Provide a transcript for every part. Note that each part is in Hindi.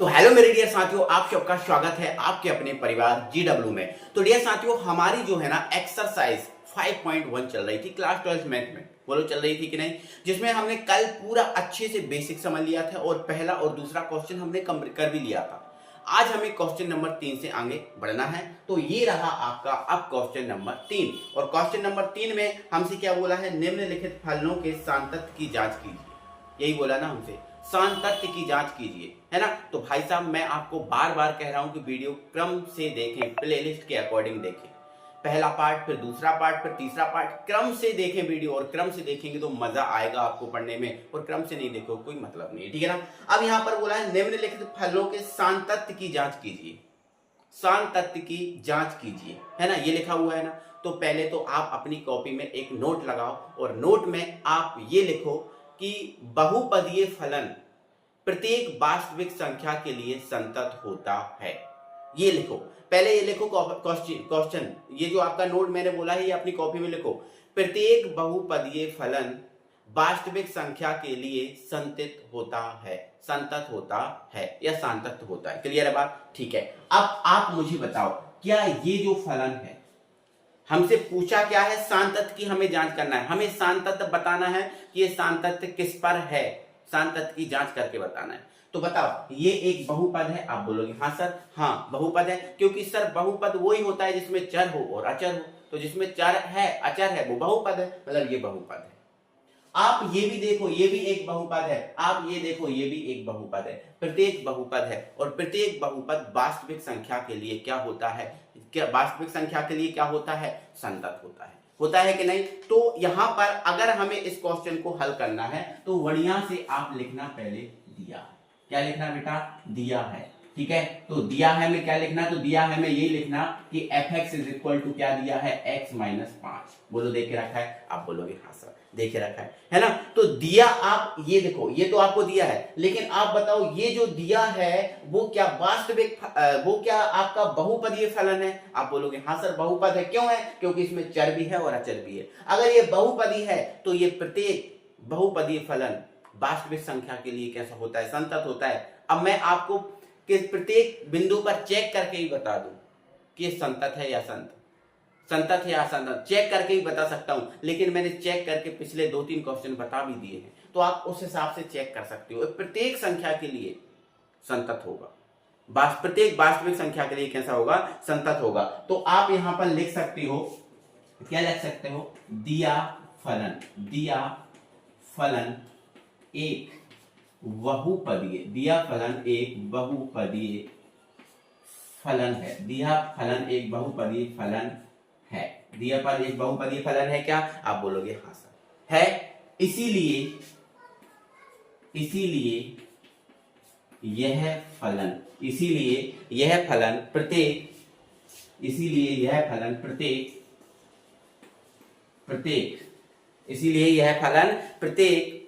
तो हेलो मेरे डियर साथियों, आप सबका स्वागत है आपके अपने परिवार GW में। तो डियर साथियों, हमारी जो है ना एक्सरसाइज 5.1 चल रही थी क्लास 12 मैथ में। बोलो चल रही थी कि नहीं? जिसमें हमने कल पूरा अच्छे से बेसिक समझ लिया था और पहला और दूसरा क्वेश्चन हमने कर भी लिया था। आज हमें क्वेश्चन नंबर 3 से आगे बढ़ना है। तो ये रहा आपका अब क्वेश्चन नंबर 3। और क्वेश्चन नंबर 3 में हमसे क्या बोला है? निम्नलिखित फलनों के सांतत्य की जांच कीजिए। यही बोला ना हमसे, सांतत्य की जांच कीजिए, है ना। तो भाई साहब, मैं आपको बार बार कह रहा हूं कि वीडियो क्रम से देखें, प्लेलिस्ट के अकॉर्डिंग देखें। पहला पार्ट, फिर दूसरा पार्ट, फिर तीसरा पार्ट, क्रम से देखें वीडियो। और क्रम से देखेंगे तो मजा आएगा आपको पढ़ने में, और क्रम से नहीं देखो कोई मतलब नहीं है, ठीक है ना। अब यहां पर बोला है निम्नलिखित फलों के सांतत्य की जांच कीजिए। सांतत्य की जांच कीजिए, है ना, ये लिखा हुआ है ना। तो पहले तो आप अपनी कॉपी में एक नोट लगाओ और नोट में आप ये लिखो कि बहुपदीय फलन प्रत्येक वास्तविक संख्या के लिए संतत होता है। ये लिखो, पहले ये लिखो क्वेश्चन। ये जो आपका नोट मैंने बोला है ये अपनी कॉपी में लिखो। प्रत्येक बहुपदीय फलन वास्तविक संख्या के लिए संतत होता है, संतत होता है या सांतत्य होता है। क्लियर है बात? ठीक है। अब आप मुझे बताओ, क्या ये जो फलन है, हमसे पूछा क्या है? सांतत्य की हमें जांच करना है। हमें सांतत्य बताना है कि ये सांतत्य किस पर है, सांतत्य की जांच करके बताना है। तो बताओ, ये एक बहुपद है। आप बोलोगे हाँ सर, हाँ बहुपद है, क्योंकि सर बहुपद वही होता है जिसमें चर हो और अचर हो। तो जिसमें चर है, अचर है, वो बहुपद है, मतलब ये बहुपद है। आप ये भी देखो, ये भी एक बहुपद है। आप ये देखो, ये भी एक बहुपद है। प्रत्येक बहुपद है, और प्रत्येक बहुपद वास्तविक संख्या के लिए क्या होता है? क्या वास्तविक संख्या के लिए क्या होता है? संतत होता है कि नहीं? तो यहां पर अगर हमें इस क्वेश्चन को हल करना है तो बढ़िया से आप लिखना पहले दिया है। क्या लिखना बेटा? दिया है। ठीक है, तो दिया है में क्या लिखना? तो दिया है में यही लिखना कि fx इज इक्वल टू क्या दिया है? x minus 5। बोलो देखे रखा है? आप बोलोगे हाँ सर देखे रखा है ना। तो दिया, आप ये देखो, ये तो आपको दिया है, लेकिन आप बताओ ये जो दिया है वो क्या वास्तविक, वो क्या आपका बहुपदीय फलन है? आप बोलोगे हाँ सर बहुपद है। क्यों है? क्योंकि इसमें चर भी है और अचर भी है। अगर ये बहुपदी है तो ये प्रत्येक बहुपदीय फलन वास्तविक संख्या के लिए कैसा होता है? संतत होता है। अब मैं आपको किस प्रत्येक बिंदु पर चेक करके ही बता दूं कि ये संतत है या संतत है या असंतत, चेक करके ही बता सकता हूं। लेकिन मैंने चेक करके पिछले 2-3 क्वेश्चन बता भी दिए हैं, तो आप उस हिसाब से चेक कर सकते हो। प्रत्येक संख्या के लिए संतत होगा, प्रत्येक वास्तविक संख्या के लिए कैसा होगा? संतत होगा। तो आप यहां पर लिख सकते हो, क्या लिख सकते हो? दिया फलन एक बहुपदीय, दिया फलन एक बहुपदीय फलन है। दिया फलन एक बहुपदीय फलन है। दिया पर एक बहुपदीय फलन है क्या? आप बोलोगे हाँ सर है। इसीलिए यह फलन प्रत्येक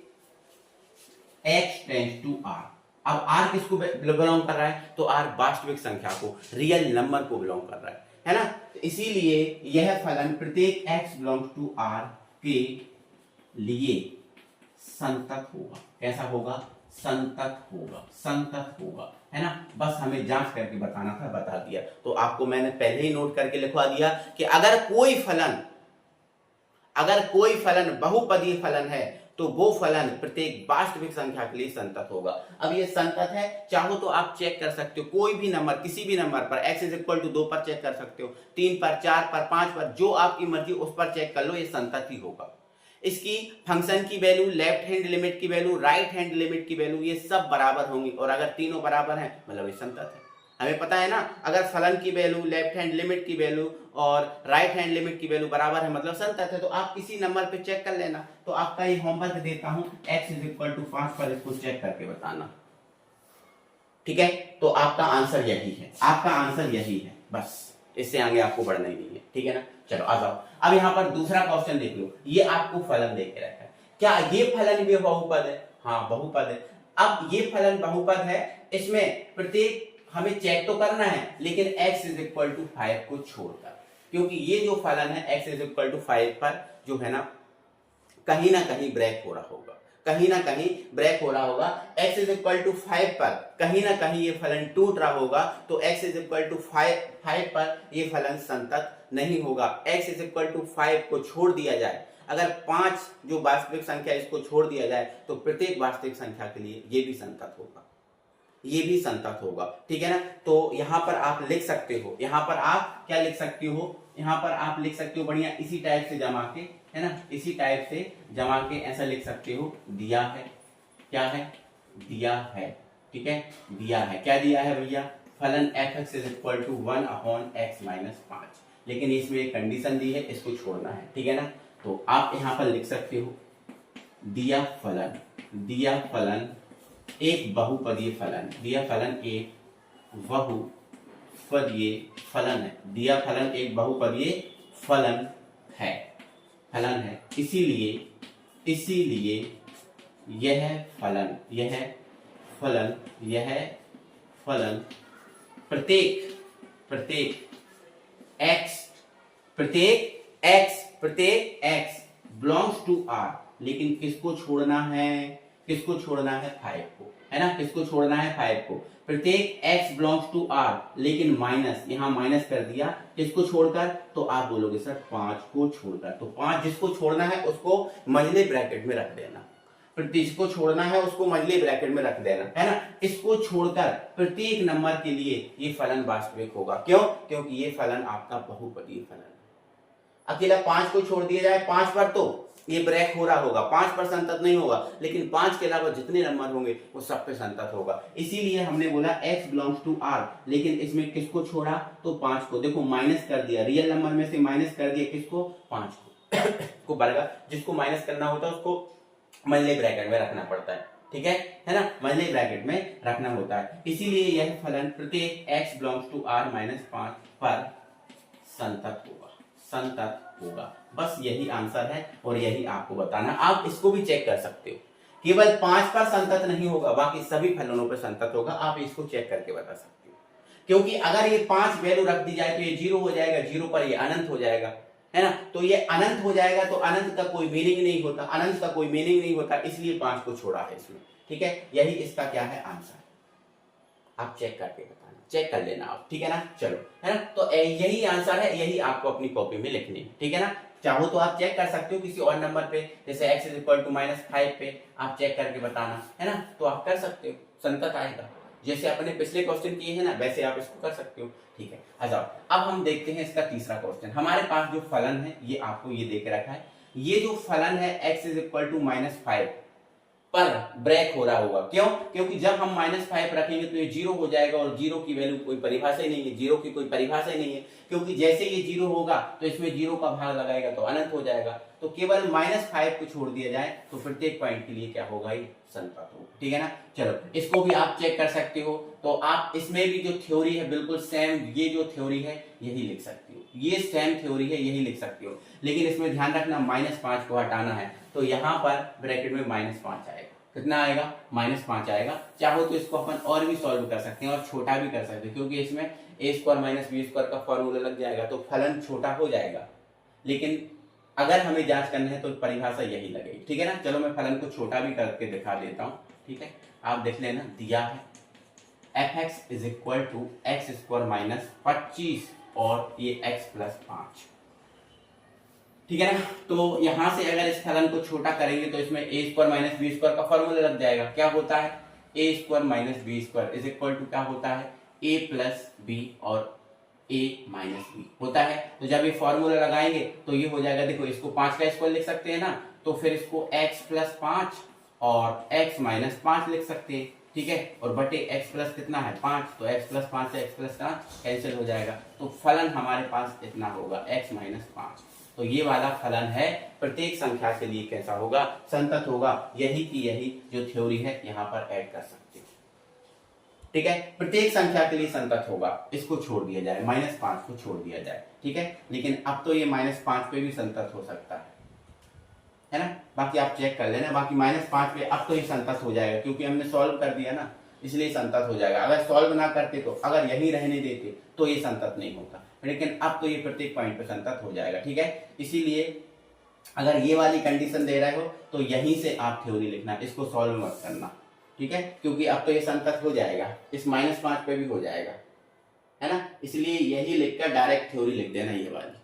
x टेंड्स टू r। अब r किसको बिलोंग कर रहा है? तो r वास्तविक संख्या को, रियल नंबर को बिलोंग कर रहा है ना। इसीलिए यह फलन प्रत्येक x बिलोंग्स टू r के लिए संतत होगा। कैसा होगा? संतत होगा, है ना। बस हमें जांच करके बताना था, बता दिया। तो आपको मैंने पहले ही नोट करके लिखवा दिया कि अगर कोई फलन बहुपदीय फलन है तो वो फलन प्रत्येक वास्तविक संख्या के लिए संतत होगा। अब ये संतत है, चाहो तो आप चेक कर सकते हो, कोई भी नंबर, किसी भी नंबर पर x इज इक्वल टू 2 पर चेक कर सकते हो, 3 पर, 4 पर, 5 पर, जो आपकी मर्जी उस पर चेक कर लो, ये संतत ही होगा। इसकी फंक्शन की वैल्यू, लेफ्ट हैंड लिमिट की वैल्यू, राइट हैंड लिमिट की वैल्यू, ये सब बराबर होंगी, और अगर तीनों बराबर हैं मतलब ये संतत है। हमें पता है ना, अगर फलन की वैल्यू, लेफ्ट हैंड लिमिट की वैल्यू और राइट हैंड लिमिट की वैल्यू बराबर है मतलब संतत है। तो आप किसी नंबर पे चेक कर लेना। तो आपका ये होमवर्क देता हूं, x इज इक्वल टू 5 पर इसको चेक करके बताना। ठीक है, तो आपका आंसर यही है, बस इससे आगे आपको बढ़ना ही नहीं है। ठीक है ना, चलो आ जाओ। अब यहाँ पर दूसरा क्वेश्चन देख लो। ये आपको फलन दे के रखा है, क्या ये फलन भी बहुपद है? हाँ बहुपद है। अब ये फलन बहुपद है, इसमें प्रत्येक हमें चेक तो करना है, लेकिन x इज इक्वल टू 5 को छोड़कर, क्योंकि ये जो फलन है x इज इक्वल टू 5 पर जो है ना कहीं ब्रेक हो रहा होगा। कहीं ना कहीं ब्रेक हो रहा होगा। x इज इक्वल टू 5 पर कहीं ना कहीं ये फलन टूट रहा होगा, तो x इज इक्वल टू 5 पर ये फलन संतत नहीं होगा। x इज इक्वल टू 5 को छोड़ दिया जाए, अगर 5 जो वास्तविक संख्या इसको छोड़ दिया जाए तो प्रत्येक वास्तविक संख्या के लिए ये भी संतत होगा, ये भी संतत होगा। ठीक है ना। तो यहां पर आप लिख सकते हो, यहां पर आप क्या लिख सकते हो, यहां पर आप लिख सकते हो बढ़िया इसी टाइप से जमा के, है ना, इसी टाइप से जमा के ऐसा लिख सकते हो, दिया है, क्या है, दिया है। ठीक है, दिया है, क्या दिया है भैया, फलन fx is equal to 1/x-5, लेकिन इसमें एक कंडीशन दी है, इसको छोड़ना है। ठीक है ना। तो आप यहां पर लिख सकते हो दिया फलन एक बहुपदीय फलन, दिया फलन एक बहुपदीय फलन है, दिया फलन एक बहुपदीय फलन है, इसीलिए यह फलन प्रत्येक x बिलोंग्स टू r, लेकिन किसको छोड़ना है, 5 को, है ना, किसको छोड़ना है, 5 को। प्रत्येक x बिलोंग्स टू r, लेकिन माइनस, यहां माइनस कर दिया, किसको छोड़कर, तो आप बोलोगे सर 5 को छोड़कर। तो 5 जिसको छोड़ना है उसको मझले ब्रैकेट में रख देना, जिसको छोड़ना है उसको मझले ब्रैकेट में रख देना, है ना। इसको छोड़कर प्रत्येक नंबर के लिए ये फलन वास्तविक होगा। क्यों, क्योंकि ये फलन आपका बहुपदीय फलन है। अकेला 5 को छोड़ दिया जाए 5 पर तो ये ब्रेक हो रहा होगा, 5 पर संतत नहीं होगा, लेकिन 5 के अलावा जितने नंबर होंगे वो सब पे संतत होगा। इसीलिए हमने बोला x बिलोंग्स टू r, लेकिन इसमें किसको छोड़ा, तो 5 को। देखो माइनस कर दिया, रियल नंबर में से माइनस कर दिया, किसको, 5 को बरगा, जिसको माइनस करना होता है उसको मल्ले ब्रैकेट में रखना पड़ता है। ठीक है ना, मल्ले ब्रैकेट में रखना होता है। इसीलिए यह फलन प्रत्येक x बिलोंग्स टू r-5 पर संतत होगा। बस यही आंसर है और यही आपको बताना। आप इसको भी चेक कर सकते हो, केवल 5 पर संतत नहीं होगा, बाकी सभी फलनों पर संतत होगा। आप इसको चेक करके बता सकते हो, क्योंकि अगर ये 5 वैल्यू रख दी जाए तो ये 0 हो जाएगा, 0 पर ये अनंत हो जाएगा, है ना। तो ये अनंत हो जाएगा, तो अनंत का कोई मीनिंग नहीं होता, इसलिए 5 को छोड़ा है इसमें। ठीक है, यही इसका क्या है, आंसर। आप चेक करके बताना, चेक कर लेना आप, ठीक है ना। चलो, है ना, तो यही आंसर है, यही आपको अपनी कॉपी में लिखनी है। ठीक है ना। चाहो तो आप चेक कर सकते हो किसी और नंबर पे, जैसे x इज इक्वल टू -5 पे आप चेक करके बताना, है ना, तो आप कर सकते हो, संतत आएगा। जैसे अपने पिछले क्वेश्चन किए हैं ना, वैसे आप इसको कर सकते हो। ठीक है, आ जाओ अब हम देखते हैं इसका तीसरा क्वेश्चन। हमारे पास जो फलन है ये आपको ये दे के रखा है, ये जो फलन है x इज इक्वल टू -5 पर ब्रेक हो रहा होगा। क्यों, क्योंकि जब हम -5 रखेंगे तो ये 0 हो जाएगा, और 0 की वैल्यू कोई परिभाषा ही नहीं है, 0 की कोई परिभाषा ही नहीं है, क्योंकि जैसे ये 0 होगा तो इसमें 0 का भाग लगाएगा तो अनंत हो जाएगा। तो केवल -5 को छोड़ दिया जाए तो प्रत्येक पॉइंट के लिए क्या होगा, ये संतत होगा। ठीक है ना। चलो, इसको भी आप चेक कर सकते हो। तो आप इसमें भी जो थ्योरी है बिल्कुल सेम, ये जो थ्योरी है यही लिख सकते हो, ये सेम थ्योरी है, यही लिख सकते हो। लेकिन इसमें ध्यान रखना -5 को हटाना है, तो यहाँ पर ब्रैकेट में -5 आएगा। कितना आएगा, -5 आएगा। चाहो तो इसको अपन और भी सॉल्व कर सकते हैं और छोटा भी कर सकते हैं, क्योंकि इसमें a² - b² का फॉर्मूला लग जाएगा तो फलन छोटा हो जाएगा। लेकिन अगर हमें जांच करना है तो परिभाषा यही लगेगी। ठीक है ना। चलो, मैं फलन को छोटा भी करके दिखा देता हूँ। ठीक है, आप देख लेना, दिया है fx is equal to x² - 25 और ये x + 5। ठीक है ना। तो यहां से अगर इस फलन को छोटा करेंगे तो इसमें a² - b² का फॉर्मूला लग जाएगा। क्या होता है, a² - b² is equal to क्या होता है, a + b और a - b होता है। तो जब ये फॉर्मूला लगाएंगे तो ये हो जाएगा, देखो इसको 5 का स्क्वायर लिख सकते हैं ना, तो फिर इसको x + 5 और x - 5 लिख सकते हैं। ठीक है, और बटे x प्लस कितना है 5, तो x + 5 से x + 5 कैंसिल हो जाएगा। तो फलन हमारे पास इतना होगा, x - 5। तो ये वाला फलन है, प्रत्येक संख्या के लिए कैसा होगा, संतत होगा। यही की यही जो थ्योरी है यहाँ पर ऐड कर सकते हो। ठीक है, प्रत्येक संख्या के लिए संतत होगा, इसको छोड़ दिया जाए, -5 को छोड़ दिया जाए। ठीक है, लेकिन अब तो ये -5 पे भी संतत हो सकता है ना। बाकी आप चेक कर लेना, बाकी -5 पे अब तो ये संतत हो जाएगा, क्योंकि हमने सॉल्व कर दिया ना, इसलिए संतत हो जाएगा। अगर सॉल्व ना करते तो, अगर यही रहने देते तो ये संतत नहीं होता, लेकिन अब तो ये प्रत्येक पॉइंट पे संतत हो जाएगा। ठीक है, इसीलिए अगर ये वाली कंडीशन दे रहे हो तो यहीं से आप थ्योरी लिखना, इसको सॉल्व मत करना, ठीक है, क्योंकि अब तो ये संतत हो जाएगा, इस -5 पे भी हो जाएगा, है ना, इसलिए यही लिखकर डायरेक्ट थ्योरी लिख देना ये वाली,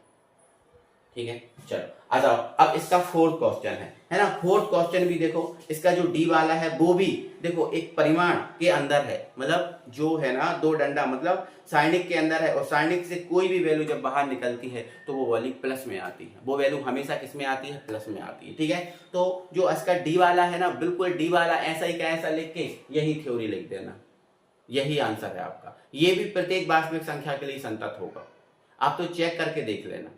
ठीक है। चलो आ जाओ, अब इसका फोर्थ क्वेश्चन है ना। फोर्थ क्वेश्चन भी देखो, इसका जो डी वाला है वो भी देखो एक परिमाण के अंदर है, मतलब जो है ना दो डंडा मतलब सारणिक के अंदर है, और सारणिक से कोई भी वैल्यू जब बाहर निकलती है तो वो वाली प्लस में आती है, वो वैल्यू हमेशा किस में आती है, प्लस में आती है, ठीक है। तो जो इसका डी वाला है ना, बिल्कुल डी वाला ऐसा ही का ऐसा लिख के यही थ्योरी लिख देना, यही आंसर है आपका। ये भी प्रत्येक वास्तविक संख्या के लिए संतत होगा, आप तो चेक करके देख लेना,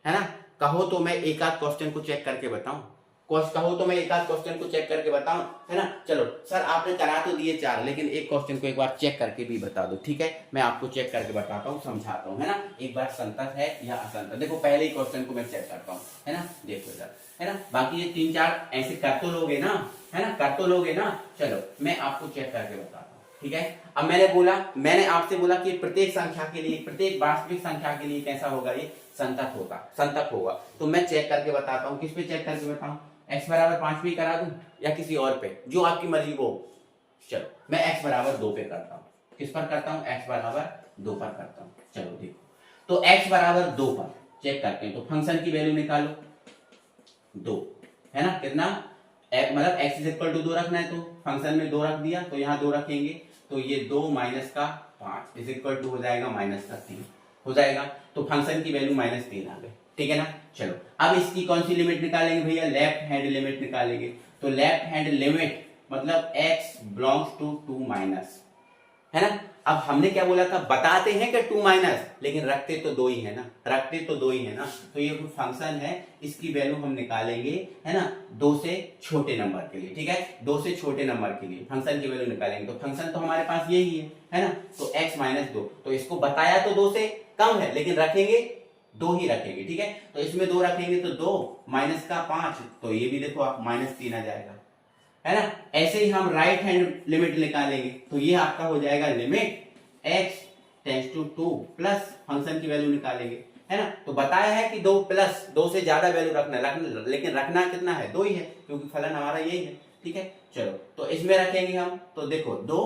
है ना। कहो तो मैं एक आध क्वेश्चन को चेक करके बताऊं, कहो तो मैं एक आध क्वेश्चन को चेक करके बताऊं, है ना। चलो सर आपने करा तो दिए 4, लेकिन एक क्वेश्चन को एक बार चेक करके भी बता दो, ठीक है, मैं आपको चेक करके बताता हूँ, समझाता हूँ, है ना, एक बार संतत है या असंतत। देखो पहले ही क्वेश्चन को मैं चेक करता हूँ, है ना, देखो सर, है ना, बाकी ये 3-4 ऐसे कर तो लोगे ना, है ना, कर तो लोगे ना। चलो मैं आपको चेक करके बताता हूँ, ठीक है। अब मैंने आपसे बोला कि प्रत्येक संख्या के लिए, प्रत्येक वास्तविक संख्या के लिए कैसा होगा, ये संतत होगा। तो मैं चेक करके बताता हूँ, किस पे चेक करके बताऊं, x बराबर 5 पे करा दूं या किसी और पे, जो आपकी मर्जी वो। चलो मैं x बराबर 2 पे करता हूँ, किस पर करता हूँ, x बराबर 2 पर करता हूँ। चलो देखो, तो x बराबर 2 पर चेक करते हैं, तो फंक्शन की वैल्यू निकालो 2, है ना, कितना, मतलब x इज इक्वल टू 2 रखना है, तो फंक्शन में 2 रख दिया, तो यहाँ 2 रखेंगे, तो ये 2 माइनस का 5 इज इक्वल टू हो जाएगा माइनस का 3 हो जाएगा, तो फंक्शन की वैल्यू -3 आ गई, ठीक है ना। चलो अब इसकी कौन सी लिमिट निकालेंगे भैया, लेफ्ट हैंड लिमिट निकालेंगे। तो लेफ्ट हैंड लिमिट मतलब x बिलोंग्स टू 2 माइनस, है ना। अब हमने क्या बोला था, बताते हैं कि 2 माइनस, लेकिन रखते तो 2 ही है ना, तो ये कोई फंक्शन है, इसकी वैल्यू हम निकालेंगे, है ना, 2 से छोटे नंबर के लिए, ठीक है, 2 से छोटे नंबर के लिए फंक्शन की वैल्यू निकालेंगे। तो फंक्शन तो हमारे पास यही है ना, तो x - 2, तो इसको बताया तो 2 से कम है, लेकिन रखेंगे 2 ही रखेंगे, ठीक है। तो इसमें 2 रखेंगे तो 2 माइनस का 5, तो ये भी देखो आप -3 आ जाएगा, है ना। ऐसे ही हम राइट हैंड लिमिट निकालेंगे, तो ये आपका हो जाएगा limit x tends to 2 plus function की वैल्यू निकालेंगे, है ना। तो बताया है कि 2 प्लस 2 से ज्यादा वैल्यू रखना, लेकिन रखना कितना है, 2 ही है, क्योंकि फलन हमारा यही है, ठीक है। चलो तो इसमें रखेंगे हम, तो देखो 2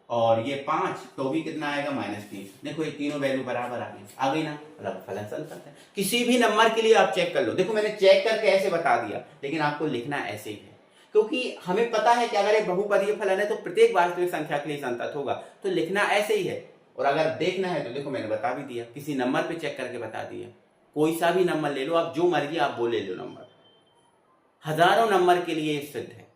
और ये 5, तो भी कितना आएगा -3। देखो ये तीनों वैल्यू बराबर आ गई ना, मतलब फलन संतत है। किसी भी नंबर के लिए आप चेक कर लो, देखो मैंने चेक करके ऐसे बता दिया, लेकिन आपको लिखना ऐसे ही है, क्योंकि हमें पता है कि अगर एक बहुपदीय फलन है तो प्रत्येक वास्तविक संख्या के लिए संतत होगा, तो लिखना ऐसे ही है। और अगर देखना है तो देखो मैंने बता भी दिया, किसी नंबर पे चेक करके बता दिया, कोई सा भी नंबर ले लो आप, जो मर्जी आप वो ले लो नंबर, हजारों नंबर के लिए सिद्ध है,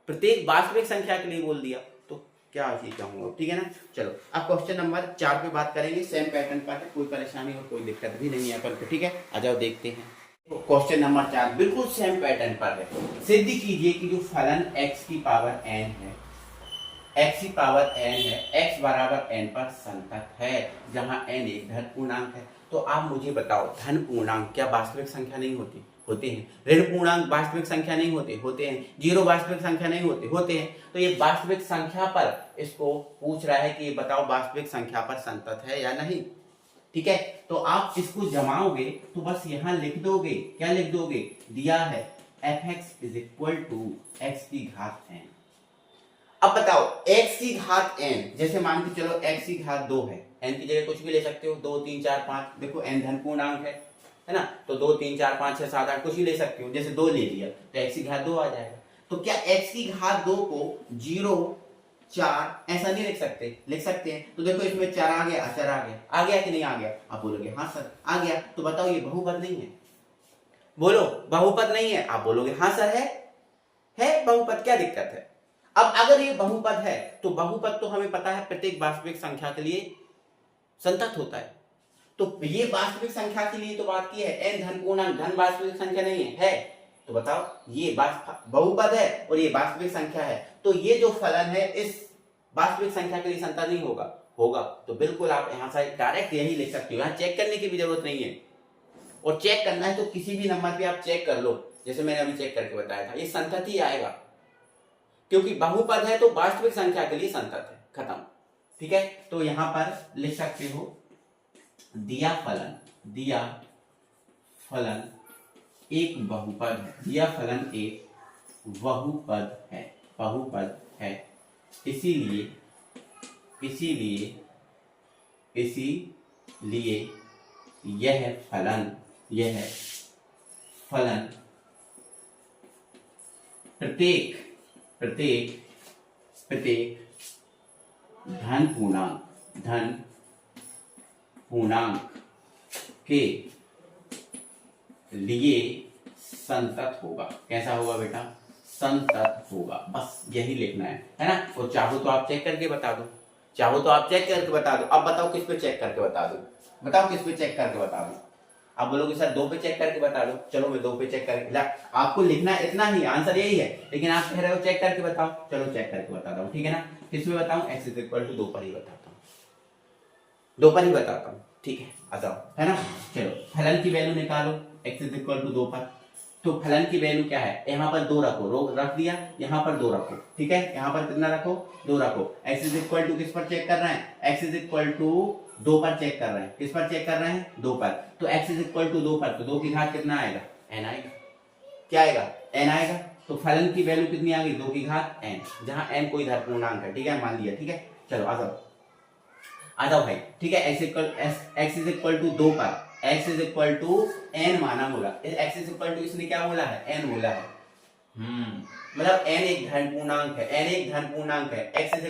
प्रत्येक वास्तविक संख्या के लिए बोल दिया, तो क्या चीज कहूंगा, ठीक है ना। चलो अब क्वेश्चन नंबर 4 पे बात करेंगे, सेम पैटर्न पर है, कोई परेशानी और कोई दिक्कत भी नहीं है अपन को, ठीक है। आ जाओ देखते हैं, क्वेश्चन नंबर 4 बिल्कुल सेम पैटर्न पर है। सिद्ध कीजिए कि जो फलन x की पावर n है, x की पावर n है, x बराबर n पर संतत है, जहां n एक धन पूर्णांक है। तो आप मुझे बताओ, धन पूर्णांक क्या वास्तविक संख्या नहीं होती, होते हैं। ऋण पूर्णांक वास्तविक संख्या नहीं होते, होते हैं। जीरो वास्तविक संख्या नहीं होते, होते हैं। तो ये वास्तविक संख्या पर इसको पूछ रहा है कि ये बताओ वास्तविक संख्या पर संतत है या नहीं, ठीक है। तो आप इसको जमाओगे तो बस यहां लिख दोगे, क्या लिख दोगे, दिया है fx is equal to x की घात n। अब बताओ x की घात n, जैसे मान के चलो x की घात 2 है, n की जगह कुछ भी ले सकते हो, 2 3 4 5, देखो n धन पूर्णांक है ना, तो 2 3 4 5 6 7 8 कुछ भी ले सकते हो, जैसे 2 ले लिया तो x की घात 2 आ जाएगा। तो क्या x की घात 2 को 0 4 ऐसा नहीं लिख सकते, लिख सकते हैं। तो देखो इसमें 4 आ गया, अचर आ गया कि नहीं आ गया, आप बोलोगे हाँ सर आ गया। तो बताओ ये बहुपद नहीं है, बोलो बहुपद नहीं है, आप बोलोगे हाँ सर है बहुपद, क्या दिक्कत है। अब अगर ये बहुपद है तो बहुपद तो हमें पता है प्रत्येक वास्तविक संख्या के लिए संतत होता है, तो ये वास्तविक संख्या के लिए तो बात की है, n धन पूर्णांक, धन वास्तविक संख्या नहीं है, तो बताओ ये बहुपद है और ये वास्तविक संख्या है, तो ये जो फलन है इस वास्तविक संख्या के लिए संतत नहीं होगा। तो बिल्कुल आप यहां से डायरेक्ट यही लिख सकते हो, यहां चेक करने की भी जरूरत नहीं है। और चेक करना है तो किसी भी नंबर पे आप चेक कर लो, जैसे मैंने अभी चेक करके बताया था, ये संतत ही आएगा, क्योंकि बहुपद है तो वास्तविक संख्या के लिए संतत है, खत्म, ठीक है। तो यहां पर लिख सकते हो दिया फलन एक बहुपद है, यह फलन एक बहुपद है। इसीलिए यह फलन प्रत्येक धन पूर्णांक के लिए संतत होगा। कैसा होगा बेटा? संतत होगा। बस यही लिखना है ना। और चाहो तो आप चेक करके बता दो, अब बताओ किस पे चेक करके बता दो? आप बोलोगे सर 2 पे चेक करके बता दो। चलो मैं 2 पे चेक करके, आपको लिखना है इतना ही, आंसर यही है, लेकिन आप कह रहे हो चेक करके बताओ। चलो चेक करके बताता हूँ, ठीक है ना। किस पे बताऊं? x = 2 पर ही बताता हूँ, ठीक है। आ जाओ, है ना। चलो फलन की वैल्यू निकालो x = 2 पर। तो फलन की वैल्यू क्या है? यहाँ पर 2 रख दिया, यहाँ पर 2 रखो, ठीक है। यहाँ पर कितना रखो? 2 रखो। x = किस पर चेक कर रहे हैं? x = 2 पर चेक कर रहे हैं। किस पर चेक कर रहे हैं? 2 पर। तो x = 2 पर, तो 2 की घात कितना आएगा? n आएगा। क्या आएगा? n आएगा। तो फलन की वैल्यू कितनी आ गई? 2 की घात n, जहां n कोई धन पूर्णांक है, ठीक है, मान लिया, ठीक है। चलो आ जाओ भाई, ठीक है। x = 2 पर x = n माना बोला, x = इसने क्या बोला है? n बोला है। मतलब n एक धन पूर्णांक है, x =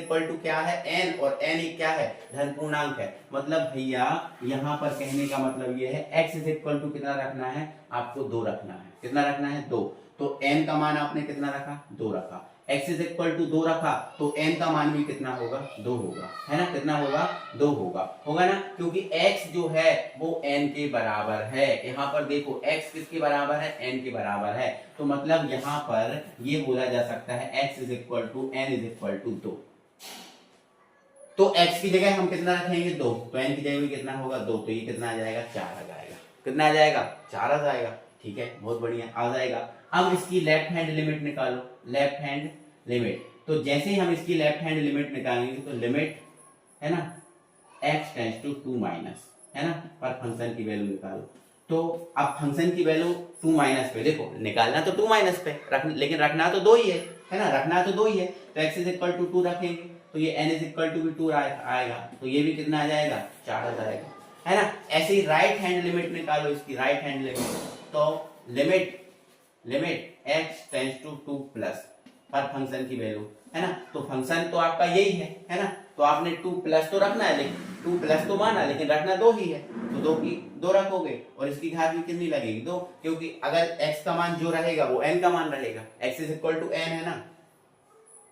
क्या है? n, और n एक क्या है? धन पूर्णांक है। मतलब भैया यहाँ पर कहने का मतलब ये है x = कितना रखना है? आपको 2 रखना है। कितना रखना है? 2। तो n का मान आपने कितना रखा? 2 रखा। x = 2 रखा तो n का मान भी कितना होगा? 2 होगा, है ना। कितना होगा? 2 होगा ना, क्योंकि x जो है वो n के बराबर है। यहाँ पर देखो x किसके बराबर है? n के बराबर है। तो मतलब यहाँ पर ये बोला जा सकता है x = n = 2। तो x की जगह हम कितना रखेंगे? 2। तो n की जगह भी कितना होगा? 2। तो ये कितना आ जाएगा? 4 आ जाएगा। कितना आ जाएगा? 4 आ जाएगा, ठीक है, बहुत बढ़िया आ जाएगा। अब इसकी लेफ्ट हैंड लिमिट निकालो, लेफ्ट हैंड लिमिट। तो जैसे ही हम इसकी लेफ्ट हैंड लिमिट निकालेंगे तो लिमिट, है ना, x → 2 माइनस, है ना, पर फंक्शन की वैल्यू निकालो। तो अब फंक्शन की वैल्यू 2 पे, देखो निकालना तो 2 पे लेकिन रखना तो 2 ही है ना, रखना तो 2 ही है। तो x = 2 रखेंगे तो ये n = भी 2 आएगा। तो ये भी कितना आ जाएगा? 4 आ जाएगा, है ना। ऐसे ही राइट हैंड लिमिट निकालो, इसकी राइट हैंड लिमिट। तो लिमिट x → 2 प्लस पर फंक्शन की वैल्यू, है ना। तो फंक्शन तो आपका यही है ना। तो आपने 2 प्लस तो रखना है, लेकिन 2 प्लस तो माना, लेकिन रखना 2 ही है। तो 2 रखोगे और इसकी घात भी कितनी लगेगी? 2, क्योंकि अगर x का मान जो रहेगा वो n का मान रहेगा। x = n है ना,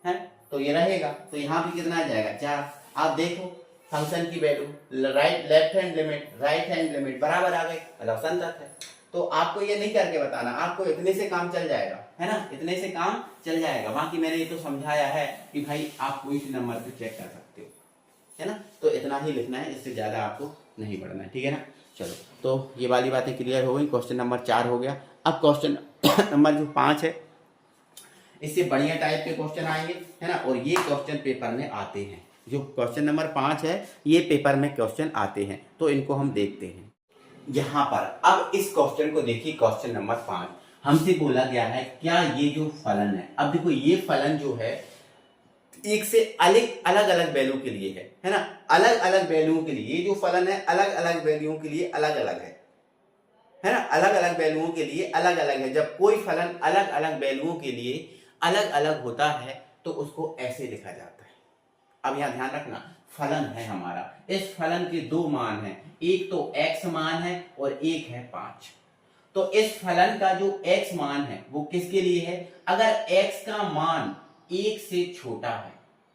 है, तो ये रहेगा। तो यहाँ भी कितना आ जाएगा? 4। आप देखो फंक्शन की वैल्यू, लेफ्ट हैंड लिमिट बराबर आ गई, मतलब संतत है। तो आपको ये नहीं करके बताना, आपको इतने से काम चल जाएगा, है ना, इतने से काम चल जाएगा। बाकी मैंने ये तो समझाया है कि भाई आप कोई सी नंबर पे चेक कर सकते हो, है ना। तो इतना ही लिखना है, इससे ज्यादा आपको नहीं पढ़ना है, ठीक है ना। चलो, तो ये वाली बातें क्लियर हो गई। क्वेश्चन नंबर 4 हो गया। अब क्वेश्चन नंबर जो 5 है, इससे बढ़िया टाइप के क्वेश्चन आएंगे, है ना। और ये क्वेश्चन पेपर में आते हैं। जो क्वेश्चन नंबर 5 है, ये पेपर में क्वेश्चन आते हैं, तो इनको हम देखते हैं यहाँ पर। अब इस क्वेश्चन को देखिए, क्वेश्चन नंबर 5 हमसे बोला गया है क्या ये जो फलन है, अब देखो ये फलन जो है एक से अलग अलग वैल्यू के लिए है ना, अलग अलग वैल्यूओं के लिए। ये जो फलन है अलग अलग वैल्यूओं के लिए अलग अलग है ना, अलग अलग वैल्यूओं के लिए अलग अलग है। जब कोई फलन अलग अलग वैल्यूओं के लिए अलग अलग होता है तो उसको ऐसे लिखा जाता है। अब यहां ध्यान रखना, फलन है हमारा, इस फलन के 2 मान हैं, एक तो x मान है और एक है 5। तो इस फलन का जो x मान है वो किसके लिए है? अगर x का मान 1 से छोटा है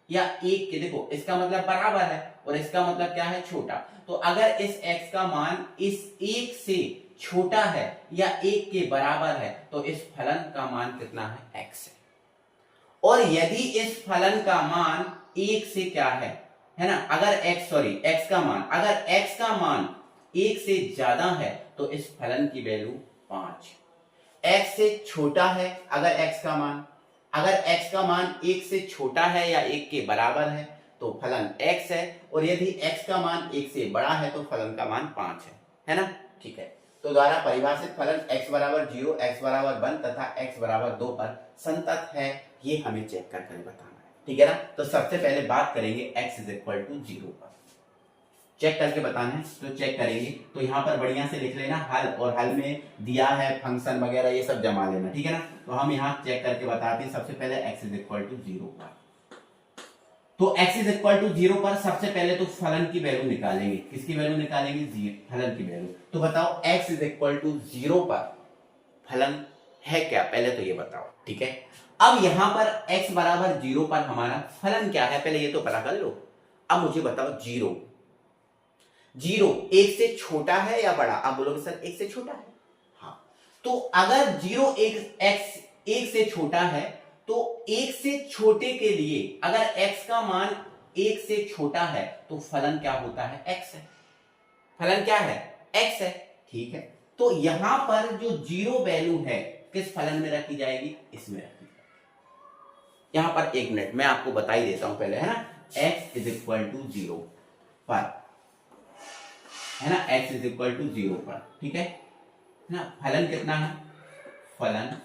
या 1 के, देखो इसका मतलब बराबर है और इसका मतलब क्या है? छोटा। तो अगर इस x का मान इस 1 से छोटा है या 1 के बराबर है तो इस फलन का मान कितना है? x है। और यदि इस फलन का मान 1 से क्या है ना, अगर x का मान, अगर x का मान 1 से ज्यादा है तो इस फलन की वैल्यू 5। x से छोटा है अगर x का मान, अगर x का मान 1 से छोटा है या 1 के बराबर है तो फलन x है, और यदि x का मान 1 से बड़ा है तो फलन का मान 5 है ना, ठीक है। तो द्वारा परिभाषित फलन x बराबर 0, x बराबर 1 तथा x बराबर 2 पर संतत है, ये हमें चेक करके बताना है। ठीक है ना। तो सबसे पहले बात करेंगे x इज इक्वल टू 0 पर चेक करके बताना है। तो चेक करेंगे तो यहाँ पर बढ़िया से लिख लेना हल, और हल में दिया है फंक्शन वगैरह ये सब जमा लेना। ठीक है ना। तो हम यहाँ चेक करके बताते हैं। सबसे पहले x इज इक्वल टू 0 पर, तो x इज इक्वल टू 0 पर सबसे पहले तो फलन की वैल्यू निकालेंगे। किसकी वैल्यू निकालेंगे? फलन की वैल्यू। तो बताओ x इज इक्वल टू 0 पर फलन है क्या, पहले तो ये बताओ। ठीक है। अब यहां पर x बराबर 0 पर हमारा फलन क्या है, पहले ये तो पता कर लो। अब मुझे बताओ 0 एक से छोटा है या बड़ा? आप बोलोगे सर एक से छोटा है। हाँ, तो अगर 0 x एक से छोटा है तो एक से छोटे के लिए अगर x का मान एक से छोटा है तो फलन क्या होता है? x है। फलन क्या है? x है। ठीक है। तो यहां पर जो 0 वैल्यू है किस फलन में रखी जाएगी? इसमें रखी जाएगी। यहां पर एक मिनट मैं आपको बता ही देता हूं पहले, है ना। x इज इक्वल टू 0 पर, है ना, x इज इक्वल टू 0 पर। ठीक है ना। फलन कितना है? फलन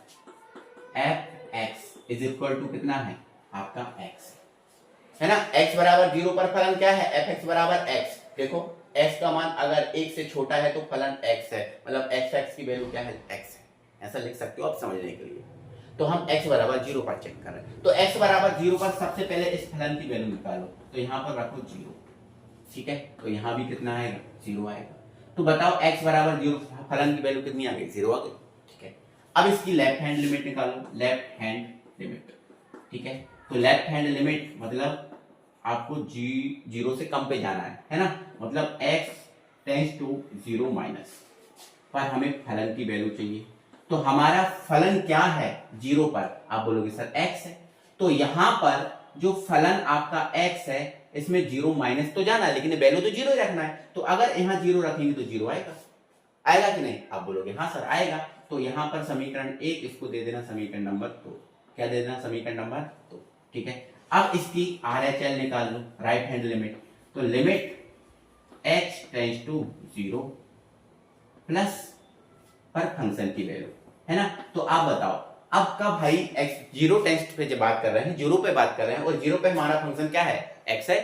f(x) इज इक्वल टू कितना है? आपका x है ना। x बराबर 0 पर फलन क्या है? f(x) बराबर x। देखो x का मान अगर 1 से छोटा है तो फलन x है, मतलब x की वैल्यू क्या है? x है। ऐसा लिख सकते हो आप समझने के लिए। तो हम x बराबर 0 पर चेक कर रहे हैं। तो x बराबर 0 पर सबसे पहले इस फलन की वैल्यू निकालो। तो यहां पर रखो 0। ठीक है। तो यहां भी कितना आएगा? 0 आएगा। तो बताओ x बराबर 0 फलन की वैल्यू कितनी आ गई? 0 आ गई। ठीक है। अब इसकी लेफ्ट हैंड लिमिट निकालो। Left hand limit. ठीक है। तो लेफ्ट हैंड लिमिट मतलब आपको 0 से कम पे जाना है ना। मतलब x टेंड्स टू 0 माइनस पर हमें फलन की वैल्यू चाहिए। तो हमारा फलन क्या है 0 पर? आप बोलोगे सर x है। तो यहां पर जो फलन आपका x है इसमें 0 माइनस तो जाना है, लेकिन वैल्यू तो 0 ही रखना है। तो अगर यहाँ 0 रखेंगे तो 0 आएगा। आएगा कि नहीं? आप बोलोगे हाँ सर आएगा। तो यहां पर समीकरण 1 इसको दे देना समीकरण नंबर 2। क्या दे देना? समीकरण नंबर 2। ठीक है। अब इसकी RHL निकाल लो, राइट हैंड लिमिट। तो limit h tends to 0 plus पर फंक्शन की वैल्यू, है ना। तो आप बताओ अब का भाई x 0 टेंस्ट पे जब बात कर रहे हैं, 0 पे बात कर रहे हैं, और 0 पे हमारा फंक्शन क्या है? x है।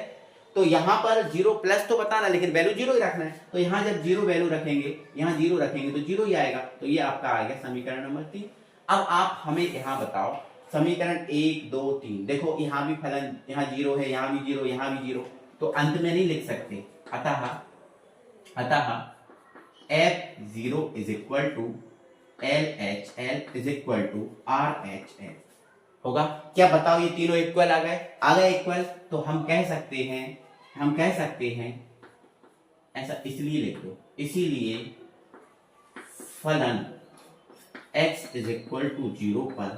तो यहां पर 0 प्लस तो बताना, लेकिन वैल्यू 0 ही रखना है। तो यहां जब 0 वैल्यू रखेंगे, यहां 0 रखेंगे तो 0 ही आएगा। तो ये आपका आ गया समीकरण नंबर 3। अब आप हमें यहां बताओ समीकरण 1 2 3। देखो यहां भी फलन, यहां 0 है, यहां भी 0, यहां भी 0, तो अंत में नहीं लिख सकते। अतः f0 is equal to LHL is equal to RHL होगा। क्या बताओ ये तीनों इक्वल आ गए इक्वल। तो हम कह सकते हैं ऐसा इसलिए लिख दो, इसीलिए फलन x इज इक्वल टू 0 पर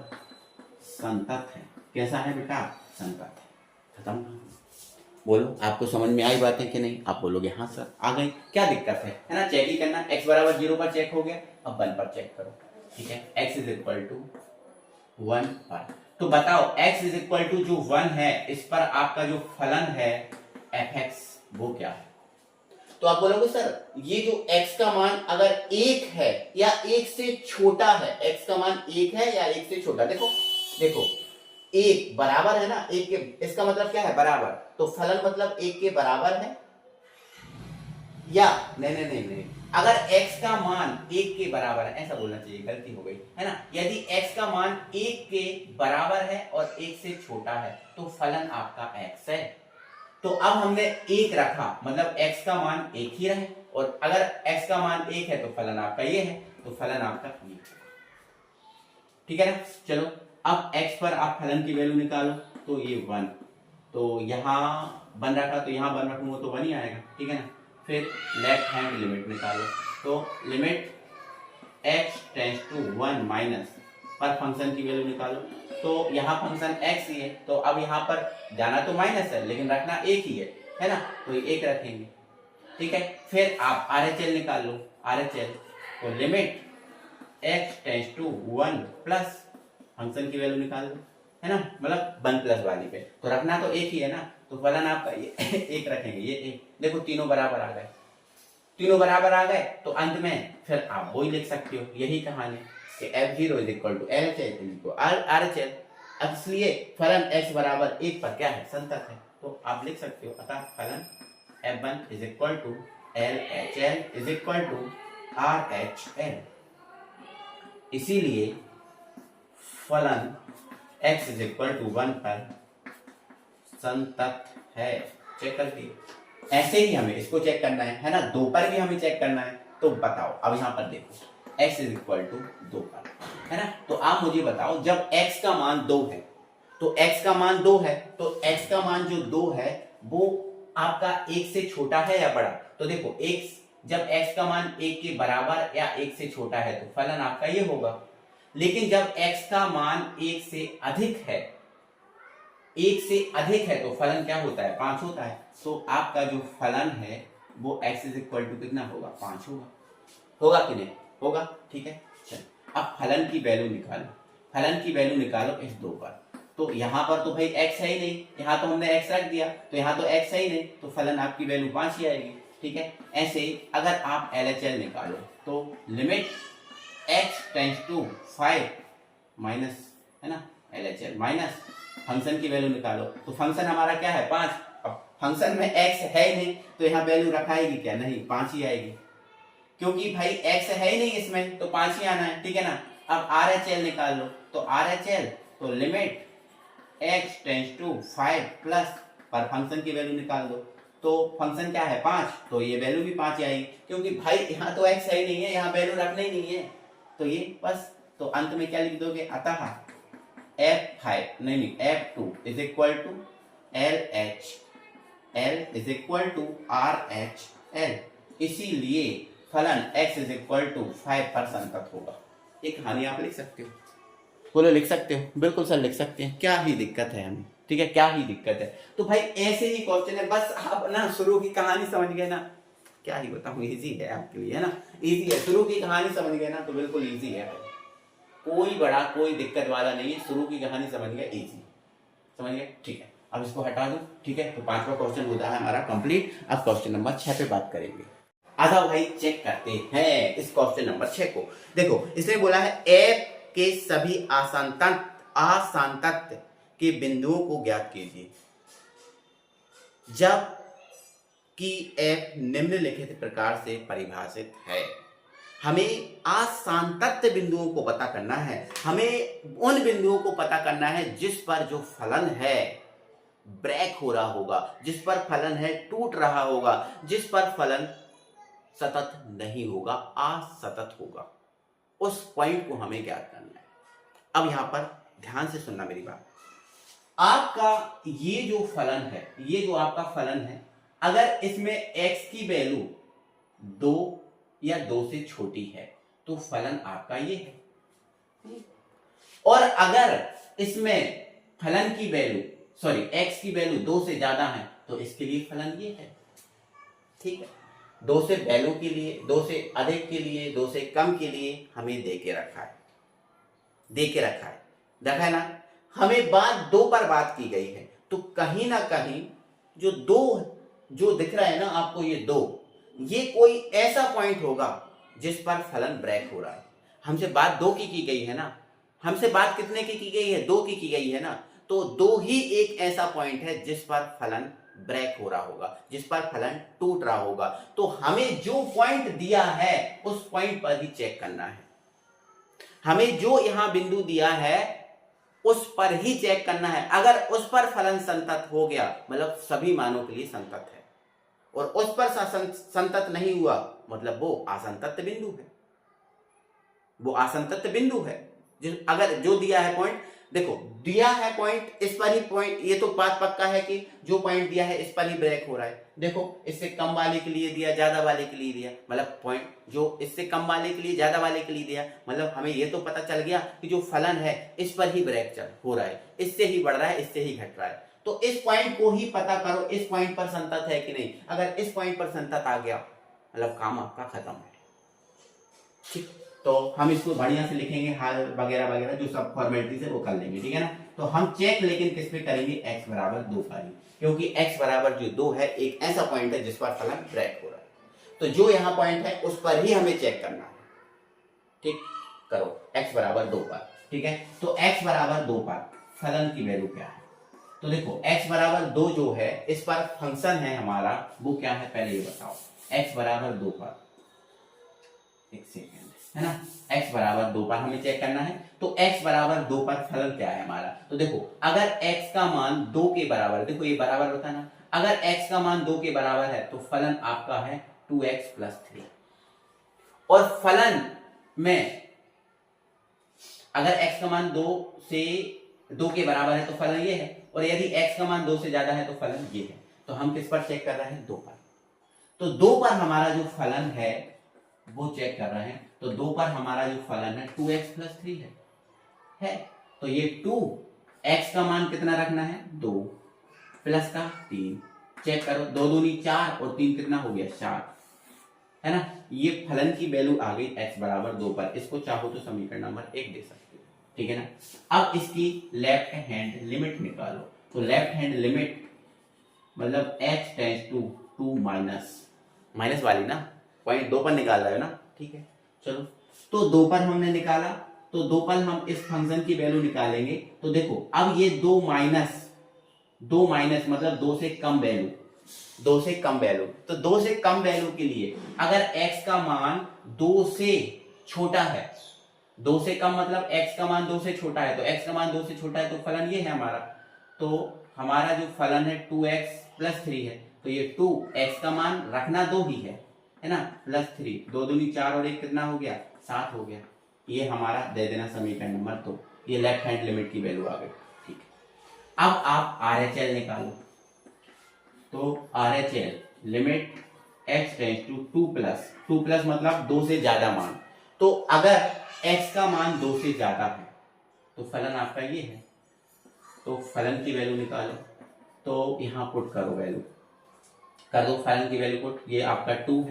संतत है। कैसा है बेटा? संतत है। खत्म। बोलो आपको समझ में आई बातें कि नहीं? आप बोलोगे हाँ सर आ गई। क्या दिक्कत है ना। चेक ही करना। x बराबर 0 पर चेक हो गया, अब 1 पर चेक करो। ठीक है। x इज इक्वल टू 1 पर। तो बताओ x इज इक्वल टू जो 1 है इस पर आपका जो फलन है f(x) वो क्या है? तो आप बोलोगे सर ये जो x का मान अगर 1 है या 1 से छोटा है, x का मान 1 है या 1 से छोटा, देखो 1 बराबर है ना 1 के, इसका मतलब क्या है? बराबर। तो फलन मतलब 1 के बराबर है या नहीं, अगर x का मान 1 के बराबर है, ऐसा बोलना चाहिए, गलती हो गई, है ना। यदि x का मान 1 के बराबर है और 1 से छोटा है तो फलन आपका x है। तो अब हमने 1 रखा, मतलब x का मान 1 ही रहे, और अगर x का मान 1 है तो फलन आपका ये है, तो फलन आपका ये। ठीक है ना। चलो अब x पर आप फलन की वैल्यू निकालो। तो ये 1, तो यहां 1 रखा तो यहां 1 रखूंगा तो 1 ही आएगा। ठीक है ना। फिर लेफ्ट हैंड लिमिट निकालो। तो limit x tends to 1 minus पर फंक्शन की वैल्यू निकालो। तो यहाँ फंक्शन x ही है, तो अब यहाँ पर जाना तो माइनस है लेकिन रखना 1 ही है ना। तो ये 1 रखेंगे। ठीक है। फिर आप RHL निकाल लो। RHL तो limit x tends to 1 plus function की वैल्यू निकाल लो, है ना, मतलब 1 प्लस वाली पे तो रखना तो 1 ही है ना। तो फलन आपका ये 1 रखेंगे, ये 1। देखो तीनों बराबर आ गए। तीनों बराबर आ गए तो अंत में फिर आप वही लिख सकते हो, यही कहानी कि F0 is equal to LHS RHS। अब इसलिए फलन x बराबर 1 पर क्या है, संतत है, तो आप लिख सकते हो अतः फलन F1 is equal to LHL is equal to RHL। इसीलिए फलन x इज इक्वल टू 1 पर संतत है। चेक करके ऐसे ही हमें इसको चेक करना है ना, 2 पर भी हमें चेक करना है। तो बताओ, अब यहाँ पर देखो x इज इक्वल टू 2 पर है ना, तो आप मुझे बताओ जब x का मान 2 है तो x का मान 2 है तो x का मान जो 2 है वो आपका 1 से छोटा है या बड़ा। तो देखो x जब x का मान 1 के बराबर या 1 से छोटा है तो फलन आपका ये होगा, लेकिन जब x का मान 1 से अधिक है, 1 से अधिक है तो फलन क्या होता है, 5 होता है। तो आपका जो फलन है वो x इज इक्वल टू कितना होगा, 5 होगा कि नहीं होगा, ठीक है। चलो अब फलन की वैल्यू निकालो, फलन की वैल्यू निकालो इस 2 पर। तो यहाँ पर तो भाई x है ही नहीं, यहाँ तो हमने x रख दिया तो यहाँ तो x है ही नहीं, तो फलन आपकी वैल्यू 5 ही आएगी, ठीक है। ऐसे ही अगर आप LHL निकालो तो limit x tends to 5 minus है ना LHL माइनस फंक्शन की वैल्यू निकालो, तो फंक्शन हमारा क्या है 5। अब फंक्शन में x है ही नहीं तो यहाँ वैल्यू रखाएगी क्या, नहीं 5 ही आएगी, क्योंकि भाई x है ही नहीं इसमें तो 5 ही आना है, ठीक है ना। अब RHL निकाल लो, तो RHL तो limit x tends to 5 plus पर फंक्शन की वैल्यू निकाल दो, तो फंक्शन क्या है 5, तो ये वैल्यू भी 5 ही आएगी, क्योंकि भाई यहाँ तो x है ही नहीं है, यहाँ वैल्यू रखना ही नहीं है, तो ये बस। तो अंत में क्या लिख दोगे, अतः F2 is equal to LHL is equal to RHL। इसीलिए फलन x इज इक्वल टू 5 पर संतत होगा। एक कहानी आप लिख सकते हो, बोलो लिख सकते हो, बिल्कुल सर लिख सकते हैं, क्या ही दिक्कत है हमें, ठीक है, क्या ही दिक्कत है। तो भाई ऐसे ही क्वेश्चन है, बस आप ना शुरू की कहानी समझ गए ना, क्या ही बताऊं, इजी है आपके लिए है ना, इजी है, शुरू की कहानी समझ गए ना तो बिल्कुल इजी है, कोई बड़ा कोई दिक्कत वाला नहीं है, शुरू की कहानी समझ गए, इजी समझ गए, ठीक है। अब इसको हटा दो, ठीक है, तो 5वां क्वेश्चन होता है हमारा कंप्लीट। अब क्वेश्चन नंबर 6 पे बात करेंगे। आधा भाई चेक करते हैं इस क्वेश्चन नंबर 6 को। देखो इसने बोला है f के सभी आसांतत्य के बिंदुओं को ज्ञात कीजिए जब कि f निम्नलिखित प्रकार से परिभाषित है। हमें आसांतत्य बिंदुओं को पता करना है, हमें उन बिंदुओं को पता करना है जिस पर जो फलन है ब्रेक हो रहा होगा, जिस पर फलन है टूट रहा होगा, जिस पर फलन सतत नहीं होगा, असतत होगा, उस पॉइंट को हमें ज्ञात करना है। अब यहां पर ध्यान से सुनना मेरी बात, आपका ये जो फलन है, ये जो आपका फलन है, अगर इसमें x की वैल्यू 2 या 2 से छोटी है तो फलन आपका ये है, और अगर इसमें फलन की वैल्यू x की वैल्यू 2 से ज्यादा है तो इसके लिए फलन ये है, ठीक है। 2 से वैल्यू के लिए, 2 से अधिक के लिए, 2 से कम के लिए हमें दे के रखा है, देखा है ना, हमें बात 2 पर बात की गई है, तो कहीं ना कहीं जो 2 जो दिख रहा है ना आपको, ये 2, ये कोई ऐसा पॉइंट होगा जिस पर फलन ब्रेक हो रहा है। हमसे बात 2 की गई है ना, हमसे बात कितने की गई है, 2 की गई है ना, तो 2 ही एक ऐसा पॉइंट है जिस पर फलन ब्रेक हो रहा होगा, जिस पर फलन टूट रहा होगा। तो हमें जो पॉइंट दिया है उस पॉइंट पर ही चेक करना है, हमें जो यहां बिंदु दिया है उस पर ही चेक करना है। अगर उस पर फलन संतत हो गया मतलब सभी मानों के लिए संतत है, और उस पर संतत नहीं हुआ मतलब वो असंतत बिंदु है, वो असंतत बिंदु है। अगर जो दिया है पॉइंट, देखो दिया है पॉइंट, इस पर ही पॉइंट, ये तो बात पक्का है कि जो पॉइंट दिया है इस पर ही ब्रेक हो रहा है। देखो इससे कम वाले के लिए दिया, ज्यादा वाले के लिए दिया, मतलब पॉइंट जो इससे कम वाले के लिए, ज्यादा वाले के लिए दिया, मतलब हमें ये तो पता चल गया कि जो फलन है इस पर ही ब्रेक हो रहा है, इससे ही बढ़ रहा है, इससे ही घट रहा है। तो इस पॉइंट को ही पता करो, इस पॉइंट पर संतत है कि नहीं। अगर इस पॉइंट पर संतत आ गया मतलब काम आपका खत्म है, ठीक। तो हम इसको बढ़िया से लिखेंगे, हाल वगैरह वगैरह जो सब फॉर्मेलिटी से वो कर लेंगे, ठीक है ना। तो हम चेक लेकिन किस पे करेंगे, x बराबर 2 पर ही, क्योंकि x बराबर जो 2 है एक ऐसा पॉइंट है जिस पर फलन ब्रेक हो रहा है। तो जो यहाँ पॉइंट है उस पर ही हमें चेक करना है। ठीक, करो x बराबर 2 पर। ठीक है, तो x बराबर 2 पर फलन की वैल्यू क्या है? तो देखो x बराबर 2 जो है इस पर फंक्शन है हमारा, वो क्या है पहले ये बताओ। x बराबर 2 पर, एक सेकेंड, है ना, x बराबर 2 पर हमें चेक करना है। तो x बराबर 2 पर फलन क्या है हमारा? तो देखो अगर x का मान 2 के बराबर, देखो ये बराबर होता है ना, अगर x का मान 2 के बराबर है तो फलन आपका है 2x प्लस 3। और फलन में अगर x का मान 2 के बराबर है तो फलन ये है, और यदि x का मान 2 से ज्यादा है तो फलन ये है। तो हम किस पर चेक कर रहे हैं? 2 पर। तो 2 पर हमारा जो फलन है वो चेक कर रहे हैं। तो 2 पर हमारा जो फलन है 2x प्लस 3 है। तो ये 2x का मान कितना रखना है? 2 प्लस का 3। चेक करो, 2 दूनी 4 और 3 कितना हो गया? 4, है ना। ये फलन की वैल्यू आ गई x बराबर 2 पर। इसको चाहो तो समीकरण नंबर 1 दे सकते हो, ठीक है ना। अब इसकी लेफ्ट हैंड लिमिट निकालो। तो लेफ्ट हैंड लिमिट मतलब h टेंड्स टू 2 माइनस वाली ना, पॉइंट 2 पर निकाल रहे हो ना, ठीक है। चलो, तो 2 पर हमने निकाला, तो 2 पर हम इस फंक्शन की वैल्यू निकालेंगे। तो देखो अब ये 2 माइनस मतलब 2 से कम वैल्यू, 2 से कम वैल्यू। तो 2 से कम वैल्यू के लिए अगर x का मान 2 से छोटा है, 2 से कम मतलब x का मान 2 से छोटा है, तो x का मान 2 से छोटा है तो फलन ये है हमारा। तो हमारा जो फलन है 2x प्लस 3 है। तो ये 2x का मान रखना 2 ही है ना, प्लस 3, 2 दूनी 4 और 1 कितना हो गया? 7 हो गया। ये हमारा दे देना समीकरण नंबर 2। ये लेफ्ट हैंड लिमिट की वैल्यू आ गई, ठीक है। अब आप RHL निकालो। तो RHL limit x tends to 2 plus मतलब 2 से ज्यादा मान। तो अगर x का मान 2 से ज्यादा है तो फलन आपका ये है। तो फलन की वैल्यू निकालो। तो यहाँ पुट करो, वैल्यू कर दो, फलन की वैल्यू पुट। ये आपका 2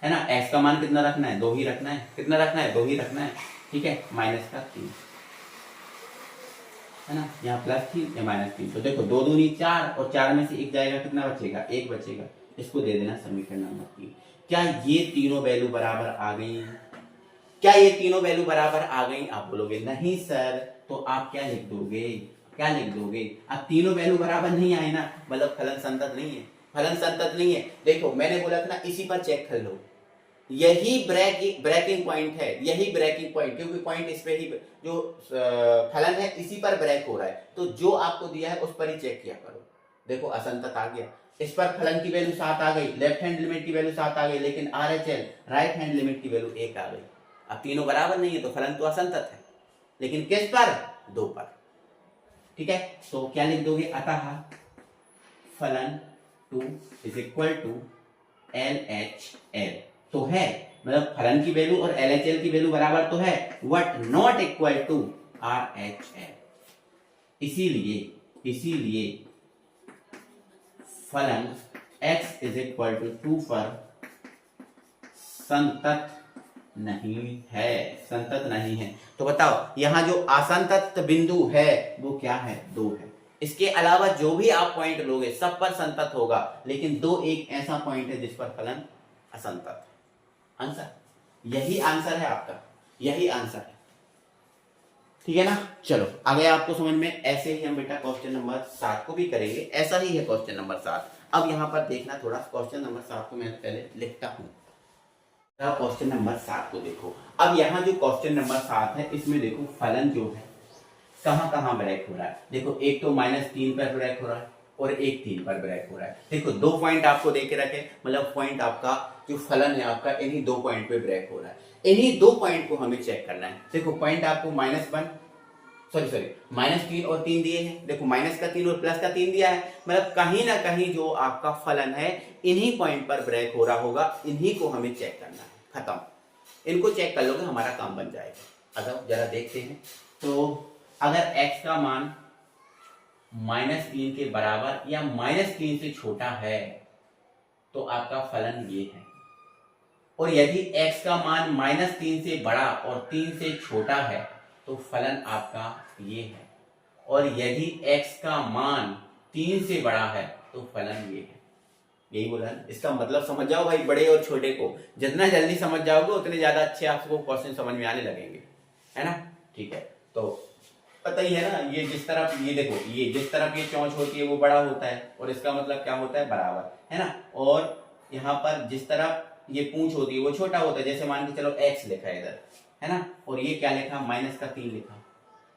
है ना। x का मान कितना रखना है? 2 ही रखना है। कितना रखना है? 2 ही रखना है, ठीक है। माइनस का 3, है ना, यहाँ प्लस 3 या माइनस 3। तो देखो 2 दूनी 4 और 4 में से 1 जाएगा, कितना बचेगा? 1 बचेगा। इसको दे देना समीकरण नंबर 3। क्या ये तीनों वैल्यू बराबर आ गई? क्या ये तीनों वैल्यू बराबर आ गई? आप बोलोगे नहीं सर, तो आप क्या लिख दोगे? अब तीनों वैल्यू बराबर नहीं आए ना, मतलब फलन संतत नहीं है। देखो मैंने बोला था ना, इसी पर चेक कर लो। यही ब्रेकिंग पॉइंट है, क्योंकि पॉइंट इस पे ही, जो फलन है इसी पर ब्रेक हो रहा है। तो जो आपको दिया है उस पर ही चेक किया करो। देखो असंतत आ गया, इस पर फलन की वैल्यू 7 आ गई, लेफ्ट हैंड लिमिट की वैल्यू 7 आ गई, लेकिन RHL राइट हैंड लिमिट की वैल्यू 1 आ गई। अब तीनों बराबर नहीं है तो फलन तो असंतत है, लेकिन किस पर? 2 पर, ठीक है। तो क्या लिख दोगे? अतः फलन 2 इज इक्वल टू LHL। तो है, मतलब फलन की वैल्यू और LHL की वैल्यू बराबर तो है, but not equal to RHL। इसीलिए फलन x इज इक्वल टू 2 पर संतत नहीं है। तो बताओ यहां जो असंतत बिंदु है वो क्या है? 2 है। इसके अलावा जो भी आप पॉइंट लोगे सब पर संतत होगा, लेकिन 2 एक ऐसा पॉइंट है जिस पर फलन असंतत है। आंसर यही आंसर है आपका, यही आंसर है, ठीक है ना। चलो आगे आपको समझ में। ऐसे ही हम बेटा क्वेश्चन नंबर 7 को भी करेंगे, ऐसा ही है क्वेश्चन नंबर 7। अब यहाँ पर देखना थोड़ा, क्वेश्चन नंबर 7 को मैं पहले लिखता हूँ। क्वेश्चन नंबर 7 को देखो। अब यहाँ जो क्वेश्चन नंबर 7 है इसमें देखो फलन जो है कहाँ ब्रेक हो रहा है। देखो एक तो -3 पर ब्रेक हो रहा है और एक 3 पर ब्रेक हो रहा है। देखो 2 पॉइंट आपको देके रखे, मतलब पॉइंट आपका जो फलन है आपका इन्हीं 2 पॉइंट पे ब्रेक हो रहा है। इन्हीं 2 पॉइंट को हमें चेक करना है। देखो पॉइंट आपको -3 और 3 दिए हैं। देखो माइनस का 3 और प्लस का 3 दिया है, मतलब कहीं ना कहीं जो आपका फलन है इन्हीं पॉइंट पर ब्रेक हो रहा होगा। इन्हीं को हमें चेक करना है। खत्म, इनको चेक कर लोगे हमारा काम बन जाएगा। अगर जरा देखते हैं, तो अगर x का मान -3 के बराबर या -3 से छोटा है तो आपका फलन ये है। और यदि x का मान -3 से बड़ा और 3 से छोटा है तो फलन आपका ये है। और यदि x का मान 3 से बड़ा है तो फलन ये है। यही बोला है ना। इसका मतलब समझ जाओ भाई, बड़े और छोटे को जितना जल्दी समझ जाओगे उतने ज्यादा अच्छे आपको क्वेश्चन समझ में आने लगेंगे, है ना। ठीक है, तो पता ही है ना, ये जिस तरफ ये देखो, ये जिस तरफ ये चोंच होती है वो बड़ा होता है, और इसका मतलब क्या होता है, बराबर, है ना। और यहाँ पर जिस तरफ ये पूंछ होती है वो छोटा होता है, जैसे मान के चलो x लिखा है इधर, है ना, और ये क्या लिखा, -3 लिखा।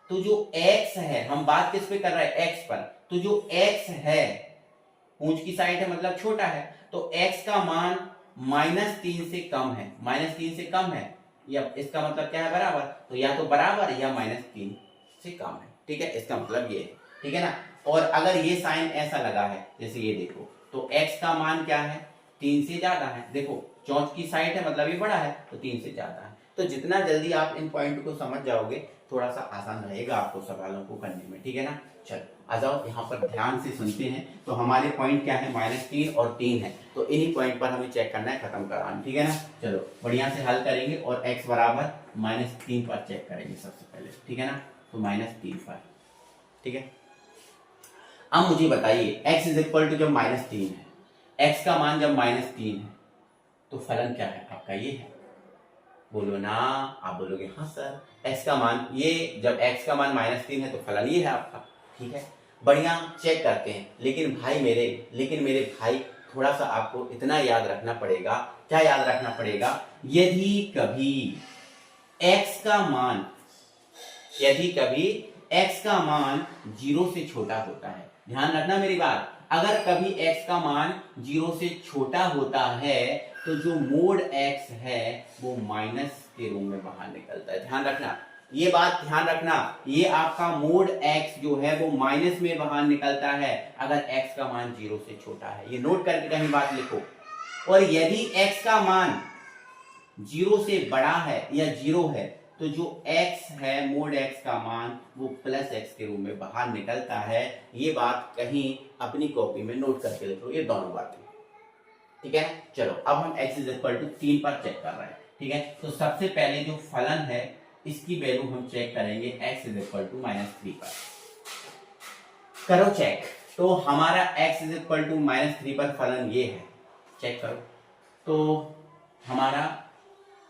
तो जो x है, हम बात किस पे कर रहे हैं, x पर, तो जो x है पूंछ की साइड है मतलब छोटा है, तो x का मान -3 से कम है, -3 से कम है, या इसका मतलब क्या है, बराबर, तो या तो बराबर या -3 से कम है, ठीक है, इसका मतलब ये है, ठीक है ना। और अगर ये साइन ऐसा लगा है, जैसे ये देखो, तो x का मान क्या है, 3 से ज्यादा है, देखो चौथ की साइड है मतलब ये बड़ा है, तो 3 से ज्यादा है। तो जितना जल्दी आप इन पॉइंट को समझ जाओगे थोड़ा सा आसान रहेगा आपको सवालों को करने में, ठीक है ना। चलो आ जाओ यहाँ पर ध्यान से सुनते हैं। तो हमारे पॉइंट क्या है, -3 और 3 है, तो इन्हीं पॉइंट पर हमें चेक करना है, खत्म कराना, ठीक है ना। चलो बढ़िया से हल करेंगे और x बराबर -3 पर चेक करेंगे सबसे पहले, ठीक है ना। तो -3 पर, ठीक है। अब मुझे बताइए x इज इक्वल टू जब -3 है, x का मान जब -3 है, तो फलन क्या है आपका, ये है, बोलो ना, आप बोलोगे हाँ सर, x का मान ये, जब x का मान -3 है तो फलन ये है आपका, ठीक है। बढ़िया, चेक करते हैं। लेकिन मेरे भाई थोड़ा सा आपको इतना याद रखना पड़ेगा, क्या याद रखना पड़ेगा, यदि कभी x का मान 0 से छोटा होता है, ध्यान रखना मेरी बात, अगर कभी x का मान 0 से छोटा होता है तो जो मोड x है वो माइनस के रूप में बाहर निकलता है, ध्यान रखना, ये बात ध्यान रखना, ये आपका मोड x जो है वो माइनस में बाहर निकलता है अगर x का मान 0 से छोटा है, ये नोट करके कहीं बात लिखो। और यदि x का मान 0 से बड़ा है या 0 है तो जो x है, मोड x का मान, वो +x के रूप में बाहर निकलता है, ये बात कहीं अपनी कॉपी में नोट करके लिखो, ये दोनों बातें, ठीक है। चलो अब हम x इज इक्वल टू 3 पर चेक कर रहे हैं, ठीक है। तो सबसे पहले जो फलन है इसकी वैल्यू हम चेक करेंगे x इज इक्वल टू -3 पर, करो चेक। तो हमारा x इज इक्वल टू -3 पर फलन ये है, चेक करो। तो हमारा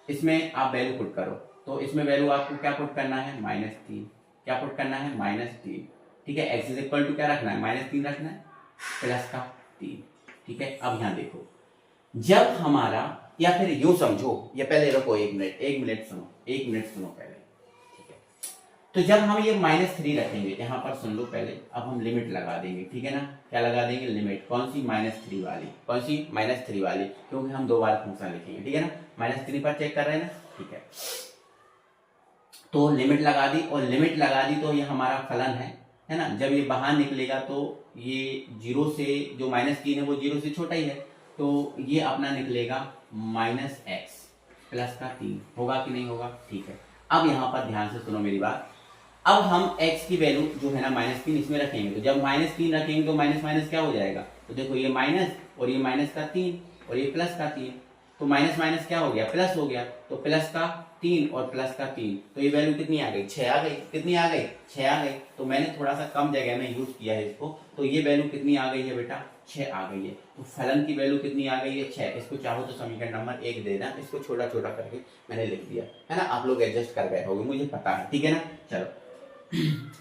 इसमें आप वैल्यू पुट करो, तो इसमें वैल्यू आपको क्या पुट करना है, -3, क्या पुट करना है, -3, ठीक है। x इज इक्वल टू क्या रखना है, -3 रखना है, प्लस का 3, ठीक है। अब यहां देखो, जब हमारा, या फिर यूं समझो, या पहले रखो 1 मिनट सुनो, 1 मिनट सुनो पहले, ठीक है। तो जब हम ये -3 रखेंगे, यहां पर सुन लो पहले, अब हम लिमिट लगा देंगे, ठीक है ना। क्या लगा देंगे, लिमिट, कौन सी, -3 वाली, कौन सी, -3 वाली, क्योंकि हम 2 बार फंक्शन लिखेंगे, ठीक है ना। -3 पर चेक कर रहे हैं ना, ठीक है। तो लिमिट लगा दी, और लिमिट लगा दी तो ये हमारा फलन है ना। जब ये बाहर निकलेगा तो ये 0 से, जो -3 है वो 0 से छोटा ही है, तो ये अपना निकलेगा -x प्लस का 3, होगा कि नहीं होगा, ठीक है। अब यहाँ पर ध्यान से सुनो मेरी बात, अब हम x की वैल्यू जो है ना -3 इसमें रखेंगे, तो जब -3 रखेंगे तो माइनस माइनस क्या हो जाएगा, तो देखो ये माइनस और ये -3 और ये प्लस का 3, तो माइनस माइनस क्या हो गया, प्लस हो गया, तो प्लस का 3 और प्लस का 3, तो ये वैल्यू कितनी आ गई, 6 आ गई, कितनी आ गई, 6 आ गई। तो मैंने थोड़ा सा कम जगह में यूज किया है इसको, तो ये वैल्यू कितनी आ गई है बेटा, 6 आ गई है। तो फलन की वैल्यू कितनी आ गई है, 6। इसको चाहो तो समीकरण नंबर 1 देना, इसको छोटा छोटा करके मैंने लिख दिया है ना, आप लोग एडजस्ट कर गए होंगे, मुझे पता है, ठीक है ना। चलो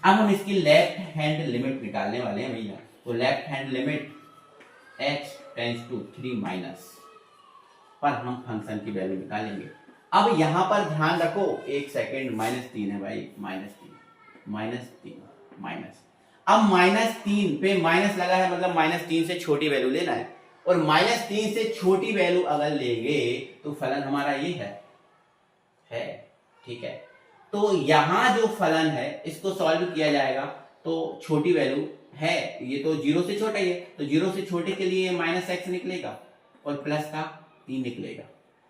अब हम इसकी लेफ्ट हैंड लिमिट निकालने वाले हैं भैया, तो left hand limit x tends to 3 minus पर हम फंक्शन की वैल्यू निकालेंगे। अब यहां पर ध्यान रखो, एक सेकेंड, -3 है भाई, -3 माइनस, अब -3 पे माइनस लगा है, मतलब -3 से छोटी वैल्यू लेना है, और -3 से छोटी वैल्यू अगर लेंगे तो फलन हमारा ये है, ठीक है। तो यहां जो फलन है इसको सॉल्व किया जाएगा, तो छोटी वैल्यू है, ये तो 0 से छोटा ही है, तो 0 से छोटे के लिए -x निकलेगा और प्लस का 3 निकलेगा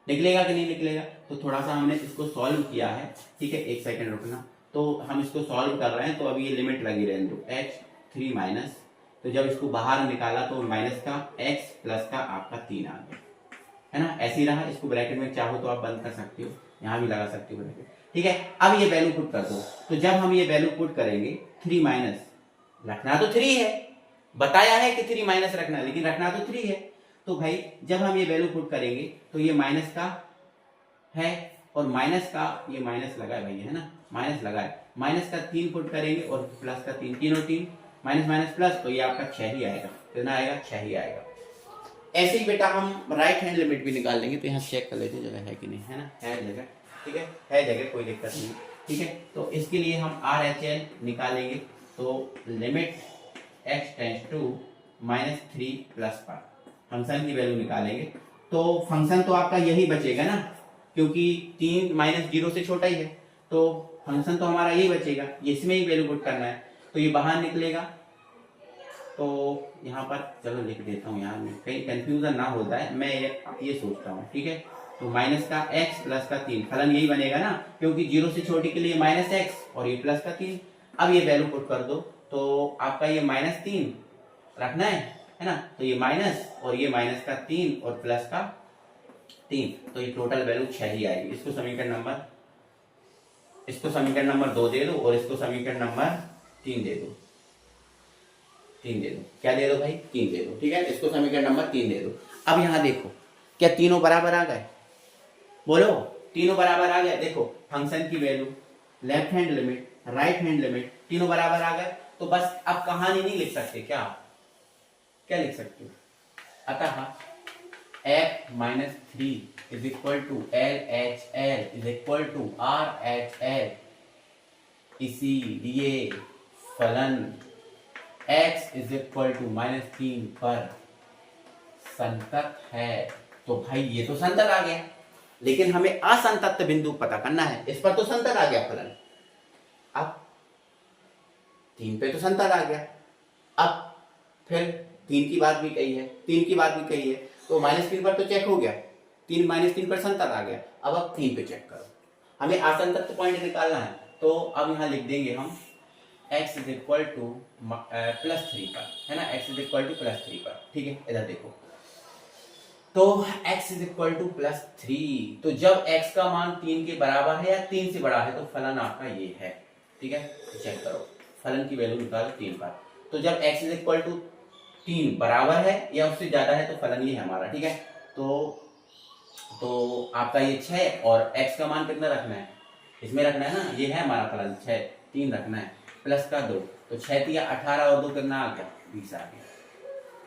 कि नहीं निकलेगा। तो थोड़ा सा हमने इसको सॉल्व किया है, ठीक है, एक सेकंड रुकना। तो हम इसको सॉल्व कर रहे हैं, तो अभी ये लिमिट लगी रहने दो, x 3 माइनस, तो जब इसको बाहर निकाला तो माइनस का x प्लस का आपका 3 आ गया, है ना, ऐसे ही रहा। इसको ब्रैकेट में चाहो तो आप बंद कर सकते हो, यहाँ भी लगा सकते हो ब्रैकेट, ठीक है। अब ये वैल्यू पुट कर दो, तो जब हम ये वैल्यू पुट करेंगे, 3 माइनस, रखना तो 3 है, बताया है कि 3 माइनस रखना, लेकिन रखना तो 3 है, तो भाई जब हम ये वैल्यू पुट करेंगे तो ये माइनस का है और माइनस का ये माइनस लगा है भाई, है ना, माइनस लगा है, माइनस का 3 पुट करेंगे और प्लस का 3, 3 और 3 माइनस माइनस प्लस, तो ये आपका 6 ही आएगा। कितना आएगा? 6 ही आएगा। ऐसे ही बेटा हम राइट हैंड लिमिट भी निकाल लेंगे। तो यहाँ चेक कर लेते हैं जगह है कि नहीं, है ना, है जगह, ठीक है जगह, कोई दिक्कत नहीं, ठीक है। तो इसके लिए हम RHL निकालेंगे। तो limit x tends to -3 plus पर फंक्शन की वैल्यू निकालेंगे। तो फंक्शन तो आपका यही बचेगा ना, क्योंकि 3 -0 से छोटा ही है, तो फंक्शन तो हमारा यही बचेगा, इसमें ही वैल्यू पुट करना है, तो ये बाहर निकलेगा। तो यहाँ पर चलो लिख देता हूँ यार, कहीं कंफ्यूजन ना होता है, मैं ये सोचता हूँ, ठीक है। तो माइनस का x प्लस का 3 फलन यही बनेगा ना, क्योंकि 0 से छोटी के लिए -x और ये प्लस का 3। अब ये वैल्यू पुट कर दो, तो आपका ये -3 रखना है ना, तो ये माइनस और ये माइनस का 3 और प्लस का 3, तो ये टोटल वैल्यू 6 ही आएगी। इसको समीकरण नंबर 2 दे दो और इसको समीकरण नंबर 3 दे दो। 3 दे दो, क्या दे दो भाई? 3 दे दो, ठीक है। इसको समीकरण नंबर 3 दे दो। अब यहाँ देखो, क्या तीनों बराबर आ गए? बोलो, तीनों बराबर आ गए। देखो फंक्शन की value, left hand limit, right hand limit, तीनों बराबर आ गए। तो बस अब कहानी नहीं लिख सकते, क्या लिख सकते हो? अतः f-3 is equal to LHL is equal to RHL, इसीलिए फलन x इज इक्वल टू -3 पर संतत है। तो भाई ये तो संतत आ गया, लेकिन हमें असंतत बिंदु पता करना है। इस पर तो संतत आ गया फलन, अब 3 पे तो संतत आ गया। अब फिर 3 की बात भी कही है, 3 की बात भी कही है, तो -3 पर तो चेक हो गया, 3 -3 पर संतत आ गया। अब 3 पे चेक करो, हमें असंतत पॉइंट निकालना है। तो अब यहाँ लिख देंगे हम x इज इक्वल टू +3 पर, है ना, x इज इक्वल टू +3 पर, ठीक है। इधर देखो, तो x इज इक्वल टू +3, तो जब x का मान 3 के बराबर है या 3 से बड़ा है तो फलन आपका ये है, ठीक है। तो चेक करो, फलन की वैल्यू निकालो 3 पर। तो जब x इज इक्वल टू 3 बराबर है या उससे ज्यादा है तो फलन ये है हमारा, ठीक है। तो आपका ये 6 और x का मान कितना रखना है? इसमें रखना है ना, ये है हमारा फलन 6, 3 रखना है, प्लस का 2, तो 6 × 18 और 2 कितना आ गया? 20 आ गया,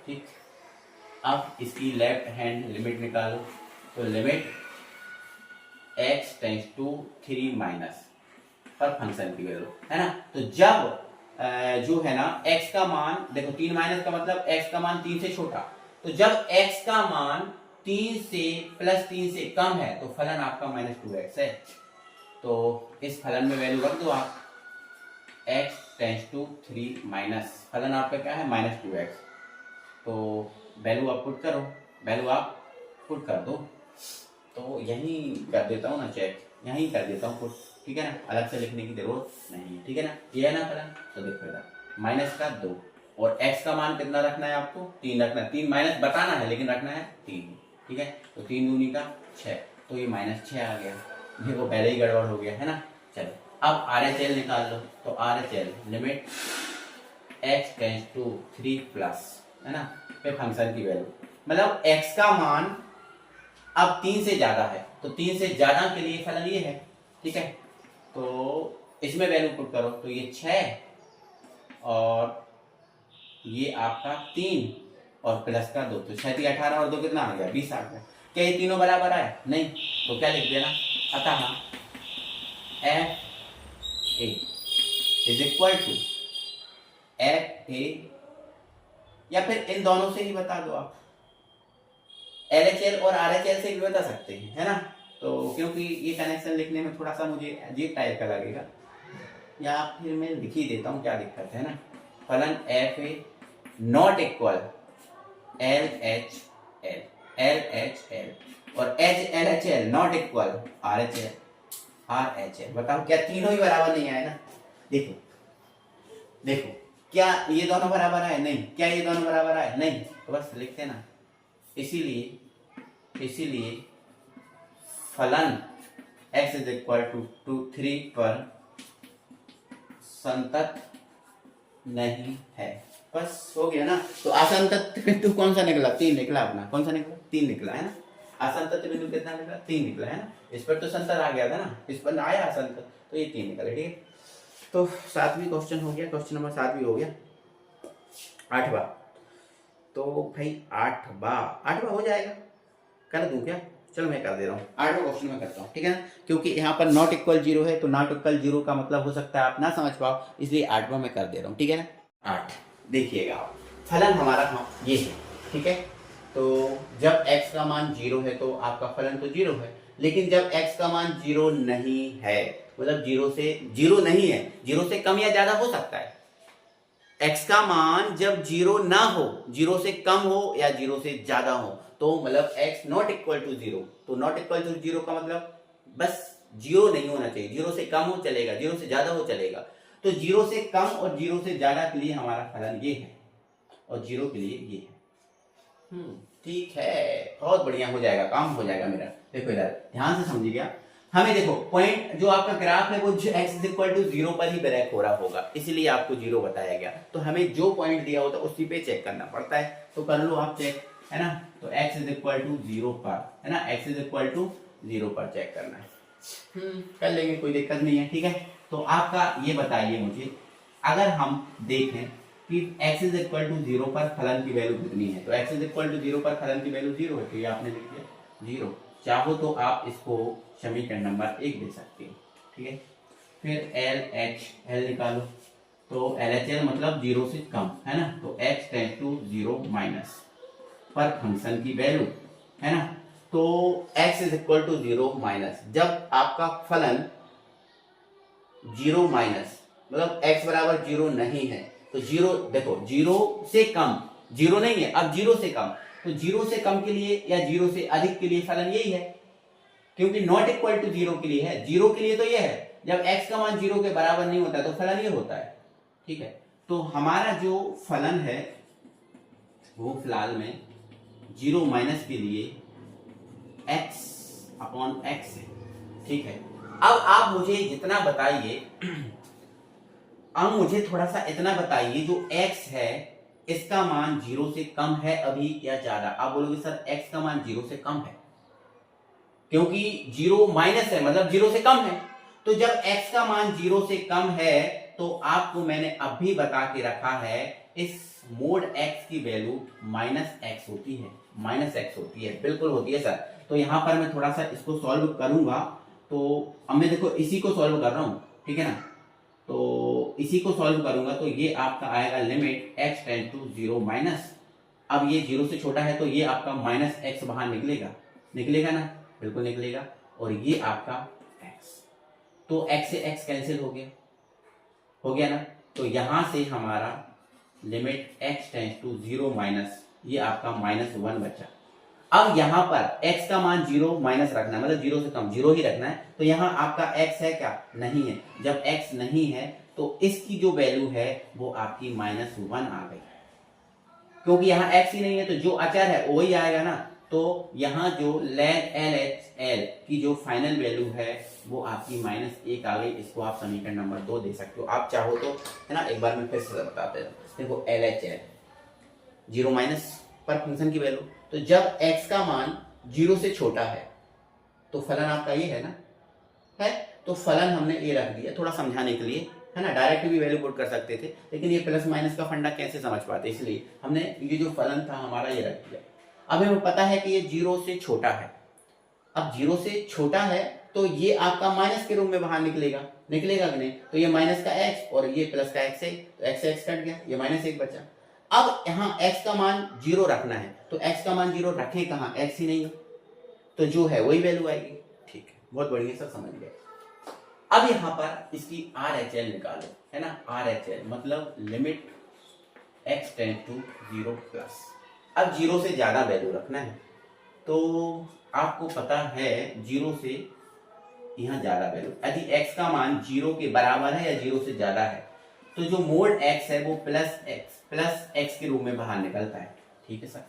ठीक। अब इसकी लेफ्ट हैंड लिमिट निकालो। तो limit x tends to 3 minus पर फंक्शन की वैल्यू, है ना। तो जब जो है ना x का मान, देखो 3 माइनस का मतलब x का मान 3 से छोटा, तो जब x का मान 3 से +3 से कम है तो फलन आपका -2x है। तो इस फलन में वैल्यू रख दो आप, x टेंड्स टू 3 माइनस, फलन आपका क्या है? -2x। तो वैल्यू आप पुट कर दो। तो यहीं कर देता हूँ ना चेक, यहीं कर देता हूँ पुट, ठीक है ना, अलग से लिखने की जरूरत नहीं है, ठीक है ना। ये है ना फलन, तो देखो इधर -2 और x का मान कितना रखना है आपको? 3 रखना है, 3 माइनस बताना है लेकिन रखना है 3, ठीक है। तो 3 दूनी का 6, तो ये -6 आ गया, देखो पहले ही गड़बड़ हो गया, है ना। चलो अब RHL निकाल लो। तो RHL limit x tends to 3 plus, है ना, फिर फंक्शन की वैल्यू, मतलब x का मान अब 3 से ज्यादा है, तो 3 से ज्यादा के लिए फलन ये है, ठीक है। तो इसमें वैल्यू पुट करो, तो ये 6 और ये आपका 3 और प्लस का 2, तो 6 × 18 और 2 कितना आ गया? 20 आ गया। क्या ये तीनों बराबर आए? नहीं, तो क्या लिख देना? अतः FA is equal to FA, या फिर इन दोनों से ही बता दो आप, LHL और RHL से भी बता सकते हैं, है ना। तो क्योंकि ये कनेक्शन लिखने में थोड़ा सा मुझे अजीब टाइप का लगेगा, या फिर मैं लिख ही देता हूँ, क्या दिक्कत है ना। फलन FA नॉट इक्वल LHL और LHL नॉट इक्वल RHL। बताओ क्या तीनों ही बराबर नहीं आए ना? देखो क्या ये दोनों बराबर आए? नहीं। क्या ये दोनों बराबर आए? नहीं। तो बस लिखते ना, इसीलिए फलन x इज इक्वल टू 3 पर संतत नहीं है, बस हो गया ना। तो आसान तत्व बिंदु कौन सा निकला? 3 निकला अपना। कौन सा निकला? 3 निकला है ना। आसान तत्व बिंदु कितना निकला? 3 निकला है ना। इस पर तो संतर आ गया था ना, इस पर आया आसान तत्व, तो ये 3 निकला। ठीक है, तो 7वीं क्वेश्चन हो गया, क्वेश्चन नंबर 7 भी हो गया। 8वां, तो भाई 8वां हो जाएगा, कर दूं क्या? चलो मैं कर दे रहा हूँ, 8वां क्वेश्चन में करता हूँ, ठीक है ना। क्योंकि यहाँ पर नॉट इक्वल 0 है, तो नॉट इक्वल 0 का मतलब हो सकता है आप ना समझ पाओ, इसलिए 8वां में कर दे रहा हूँ, ठीक है ना। 8 देखिएगा आप, फलन हमारा ये है, ठीक है। तो जब x का मान 0 है तो आपका फलन तो 0 है, लेकिन जब x का मान 0 नहीं है, मतलब 0 से 0 नहीं है, 0 से कम या ज्यादा हो सकता है। x का मान जब 0 ना हो, 0 से कम हो या 0 से ज्यादा हो, तो मतलब x नॉट इक्वल टू 0, तो नॉट इक्वल टू 0 का मतलब बस 0 नहीं होना चाहिए, 0 से कम हो चलेगा, 0 से ज्यादा हो चलेगा। तो 0 से कम और 0 से ज्यादा के लिए हमारा फलन ये है, और 0 के लिए ये है। ठीक है, बहुत बढ़िया हो जाएगा, काम हो जाएगा मेरा। देखो इधर ध्यान से समझिएगा, हमें देखो पॉइंट जो आपका ग्राफ है वो x इज इक्वल टू 0 पर ही ब्रेक हो रहा होगा, इसलिए आपको 0 बताया गया। तो हमें जो पॉइंट दिया होता है उसी पे चेक करना पड़ता है, तो कर लो आप चेक, है ना। तो x इज इक्वल टू 0 पर, है ना, x इज इक्वल टू 0 पर चेक करना है। कर लेंगे, कोई दिक्कत नहीं है, ठीक है। तो आपका ये बताइए मुझे, अगर हम देखें कि x इज इक्वल टू 0 पर फलन की वैल्यू कितनी है, तो x इज इक्वल टू 0 पर फलन की वैल्यू 0 है, तो ये आपने लिख दिया 0। चाहो तो आप इसको समीकरण नंबर 1 दे सकते हो, ठीक है। फिर LHL निकालो, तो LHL मतलब 0 से कम, है ना, तो x टेंड्स टू 0 माइनस पर फंक्शन की वैल्यू, है ना। तो x is equal to 0 minus, जब आपका फलन 0 माइनस मतलब x बराबर 0 नहीं है, तो 0 देखो 0 से कम, 0 नहीं है, अब 0 से कम, तो 0 से कम के लिए या 0 से अधिक के लिए फलन यही है, क्योंकि नॉट इक्वल टू 0 के लिए है, 0 के लिए तो ये है, जब x का मान 0 के बराबर नहीं होता तो फलन ये होता है, ठीक है। तो हमारा जो फलन है वो फिलहाल में 0 माइनस के लिए x अपॉन x है, ठीक है। अब आप मुझे जितना बताइए, अब मुझे थोड़ा सा इतना बताइए, जो x है इसका मान 0 से कम है अभी या ज्यादा? आप बोलोगे सर x का मान 0 से कम है, क्योंकि 0 माइनस है मतलब 0 से कम है। तो जब x का मान 0 से कम है तो आपको मैंने अभी बता के रखा है, इस मोड x की वैल्यू माइनस एक्स होती है, माइनस एक्स होती है, बिल्कुल होती है सर। तो यहां पर मैं थोड़ा सा इसको सॉल्व करूंगा, तो अब मैं देखो इसी को सॉल्व कर रहा हूं, ठीक है ना। तो इसी को सॉल्व करूंगा तो ये आपका आएगा limit x tend to 0 minus, अब ये 0 से छोटा है तो ये आपका माइनस एक्स बाहर निकलेगा, निकलेगा ना, बिल्कुल निकलेगा, और ये आपका x, तो x से x कैंसिल हो गया ना। तो यहां से हमारा limit x tends to 0 minus, ये आपका -1 बचा। अब यहां पर x का मान 0 माइनस रखना है, मतलब 0 से कम 0 ही रखना है, तो यहां आपका x है क्या? नहीं है। जब x नहीं है तो इसकी जो वैल्यू है वो आपकी -1 आ गई, क्योंकि यहाँ x ही नहीं है, तो जो अचर है वही आएगा ना। तो यहाँ जो ln LHL की जो फाइनल वैल्यू है वो आपकी -1 आ गई। इसको आप समीकरण नंबर 2 दे सकते हो, आप चाहो तो, है ना। एक बार मैं फिर से बताते हैं, देखो LHL 0 माइनस पर फंक्शन की वैल्यू, तो जब x का मान 0 से छोटा है तो फलन आपका ये है ना, है। तो फलन हमने ये रख दिया थोड़ा समझाने के लिए, है ना। डायरेक्ट भी वैल्यू पुट कर सकते थे, लेकिन ये प्लस माइनस का फंडा कैसे समझ पाते, इसलिए हमने ये जो फलन था हमारा ये रख दिया। अब हमें पता है कि ये 0 से छोटा है, अब 0 से छोटा है तो ये आपका माइनस के रूप में बाहर निकलेगा, निकलेगा कि नहीं। तो ये माइनस का x और ये प्लस का x है, तो x से x कट गया, ये -1 बचा। अब यहाँ x का मान 0 रखना है, तो x का मान 0 रखे कहाँ, x ही नहीं है, तो जो है वही वैल्यू आएगी, ठीक है। बहुत बढ़िया सर, समझ गए। अब यहां पर इसकी RHL निकालो, है ना। RHL मतलब limit x tend to 0 plus, अब 0 से ज्यादा वैल्यू रखना है, तो आपको पता है 0 से यहाँ ज्यादा वैल्यू, यदि x का मान 0 के बराबर है या 0 से ज्यादा है, तो जो मोड x है वो प्लस x के रूप में बाहर निकलता है, ठीक है सर।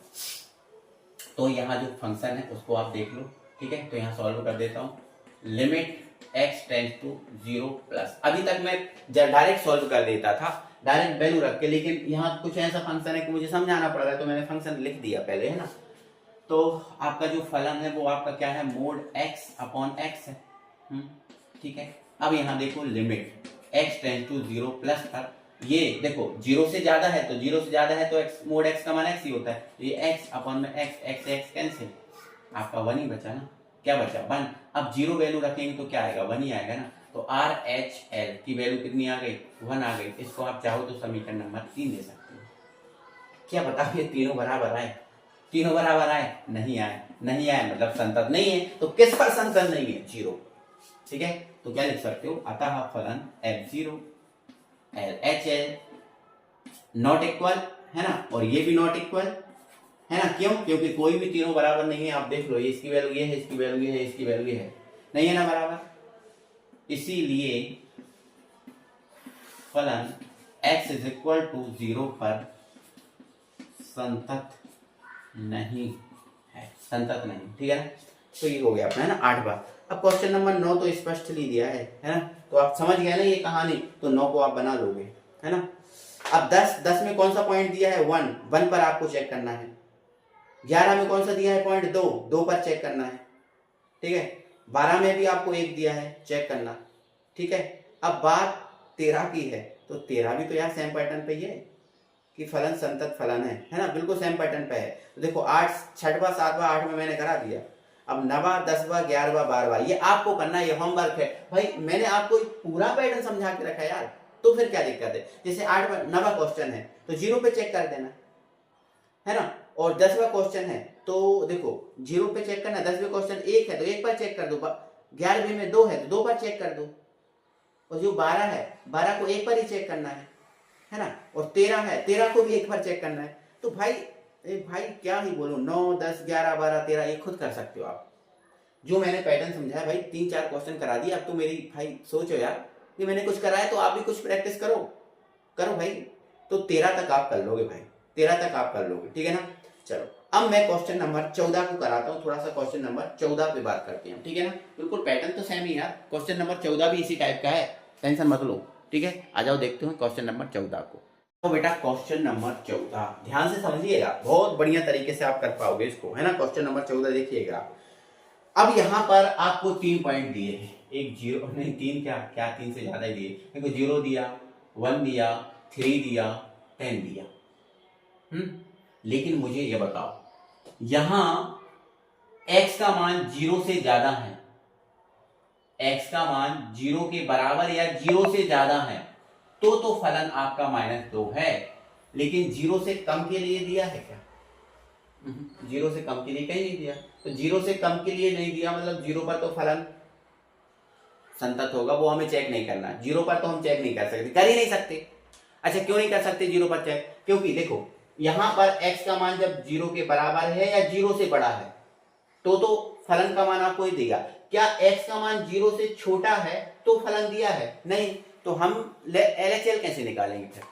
तो यहाँ जो फंक्शन है उसको आप देख लो, ठीक है। तो यहाँ सॉल्व कर देता हूँ, limit x tends to 0 plus, अभी तक मैं डायरेक्ट सॉल्व कर देता था, डायरेक्ट वैल्यू रख के, लेकिन यहाँ कुछ ऐसा फंक्शन है कि मुझे समझाना पड़ रहा है तो मैंने फंक्शन लिख दिया पहले, है ना। तो आपका जो फलन है वो आपका क्या है, मोड x अपॉन x है। ठीक है। अब यहाँ देखो limit x tends to 0 plus पर, ये देखो 0 से ज्यादा है तो 0 से ज्यादा है तो x मोड x का मान x ही होता है, तो ये x अपॉन में x कैंसिल, आपका 1 ही बचा ना, क्या बचा 1। अब 0 वैल्यू रखेंगे तो क्या आएगा, 1 ही आएगा ना। तो RHL की वैल्यू कितनी आ गई, 1 आ गई। इसको आप चाहो तो समीकरण नंबर 3 दे सकते हो। क्या बता, ये तीनों बराबर आए, तीनों बराबर आए, नहीं आए, नहीं आए मतलब संतत नहीं है। तो किस पर संतत नहीं है, 0। ठीक है, तो क्या लिख सकते हो, अतः फलन F0 LHL नॉट इक्वल, है ना, और ये भी नॉट इक्वल, है ना। क्यों, क्योंकि कोई भी तीनों बराबर नहीं है। आप देख लो, ये इसकी वैल्यू ये है, इसकी वैल्यू ये है, इसकी वैल्यू ये है, नहीं है ना बराबर। इसीलिए फलन x इज इक्वल टू 0 पर संतत नहीं है, संतत नहीं। ठीक है ना, तो ये हो गया अपना, है ना, 8 बार। अब क्वेश्चन नंबर 9 तो स्पष्टली दिया है ना, तो आप समझ गए ना ये कहानी, तो 9 को आप बना लोगे, है ना। अब 10 में कौन सा पॉइंट दिया है, 1 पर आपको चेक करना है। 11 में कौन सा दिया है पॉइंट, 2 पर चेक करना है। ठीक है, 12 में भी आपको 1 दिया है, चेक करना। ठीक है, अब बात 13 की है, तो 13 भी तो यार सेम पैटर्न पे ही है कि फलन संतत फलन है ना, बिल्कुल सेम पैटर्न पे है। तो देखो 8 6वां 7वां 8 में मैंने करा दिया। अब 9वां 10वां 11वां 12वां ये आपको करना है, ये होमवर्क है भाई। मैंने आपको पूरा पैटर्न समझा के रखा है यार, तो फिर क्या दिक्कत है। जैसे 9वां क्वेश्चन है तो 0 पे चेक कर देना, है ना। और 10वां क्वेश्चन है तो देखो 0 पे चेक करना। 10वें क्वेश्चन 1 है तो 1 पर चेक कर दो। 11वें में 2 है तो 2 पर चेक कर दो। और जो 12 है 12 को 1 पर ही चेक करना है ना। और 13 है 13 को भी 1 पर चेक करना है। तो भाई क्या ही बोलूं, 9 10 11 12 13 ये खुद कर सकते हो आप। जो मैंने पैटर्न समझाया भाई, 3-4 क्वेश्चन करा दिए। अब तो मेरी भाई सोचो यार कि मैंने कुछ कराया तो आप भी कुछ प्रैक्टिस करो भाई। तो 13 तक आप कर लोगे भाई, 13 तक आप कर लोगे। ठीक है ना। चलो अब मैं क्वेश्चन नंबर 14 को कराता हूँ। थोड़ा सा क्वेश्चन नंबर 14 पे बात करते हैं, ठीक है ना। बिल्कुल पैटर्न तो सेम ही है। क्वेश्चन नंबर 14 भी इसी टाइप का है, टेंशन मत लो। ठीक है, आ जाओ देखते हैं क्वेश्चन नंबर 14 को। तो बेटा क्वेश्चन नंबर 14 ध्यान से समझिएगा, बहुत बढ़िया तरीके से आप कर पाओगे इसको, है ना। क्वेश्चन नंबर 14 देखिएगा। अब यहाँ पर आपको 3 पॉइंट दिए हैं, एक 0 नहीं 3 क्या 3 से ज्यादा ही दिए। देखो 0 दिया, 1 दिया, 3 दिया, 10 दिया। लेकिन मुझे ये बताओ, यहां x का मान 0 से ज्यादा है, x का मान 0 के बराबर या 0 से ज्यादा है तो फलन आपका -2 है। लेकिन 0 से कम के लिए दिया है क्या, 0 से कम के लिए कहीं नहीं दिया। तो 0 से कम के लिए नहीं दिया मतलब 0 पर तो फलन संतत होगा, वो हमें चेक नहीं करना। 0 पर तो हम चेक नहीं कर सकते, कर ही नहीं सकते। अच्छा क्यों नहीं कर सकते 0 पर चेक, क्योंकि देखो यहां पर x का मान जब 0 के बराबर है या 0 से बड़ा है तो फलन का मान आपको ही देगा। क्या x का मान 0 से छोटा है तो फलन दिया है, नहीं। तो हम LHL कैसे निकालेंगे फिर,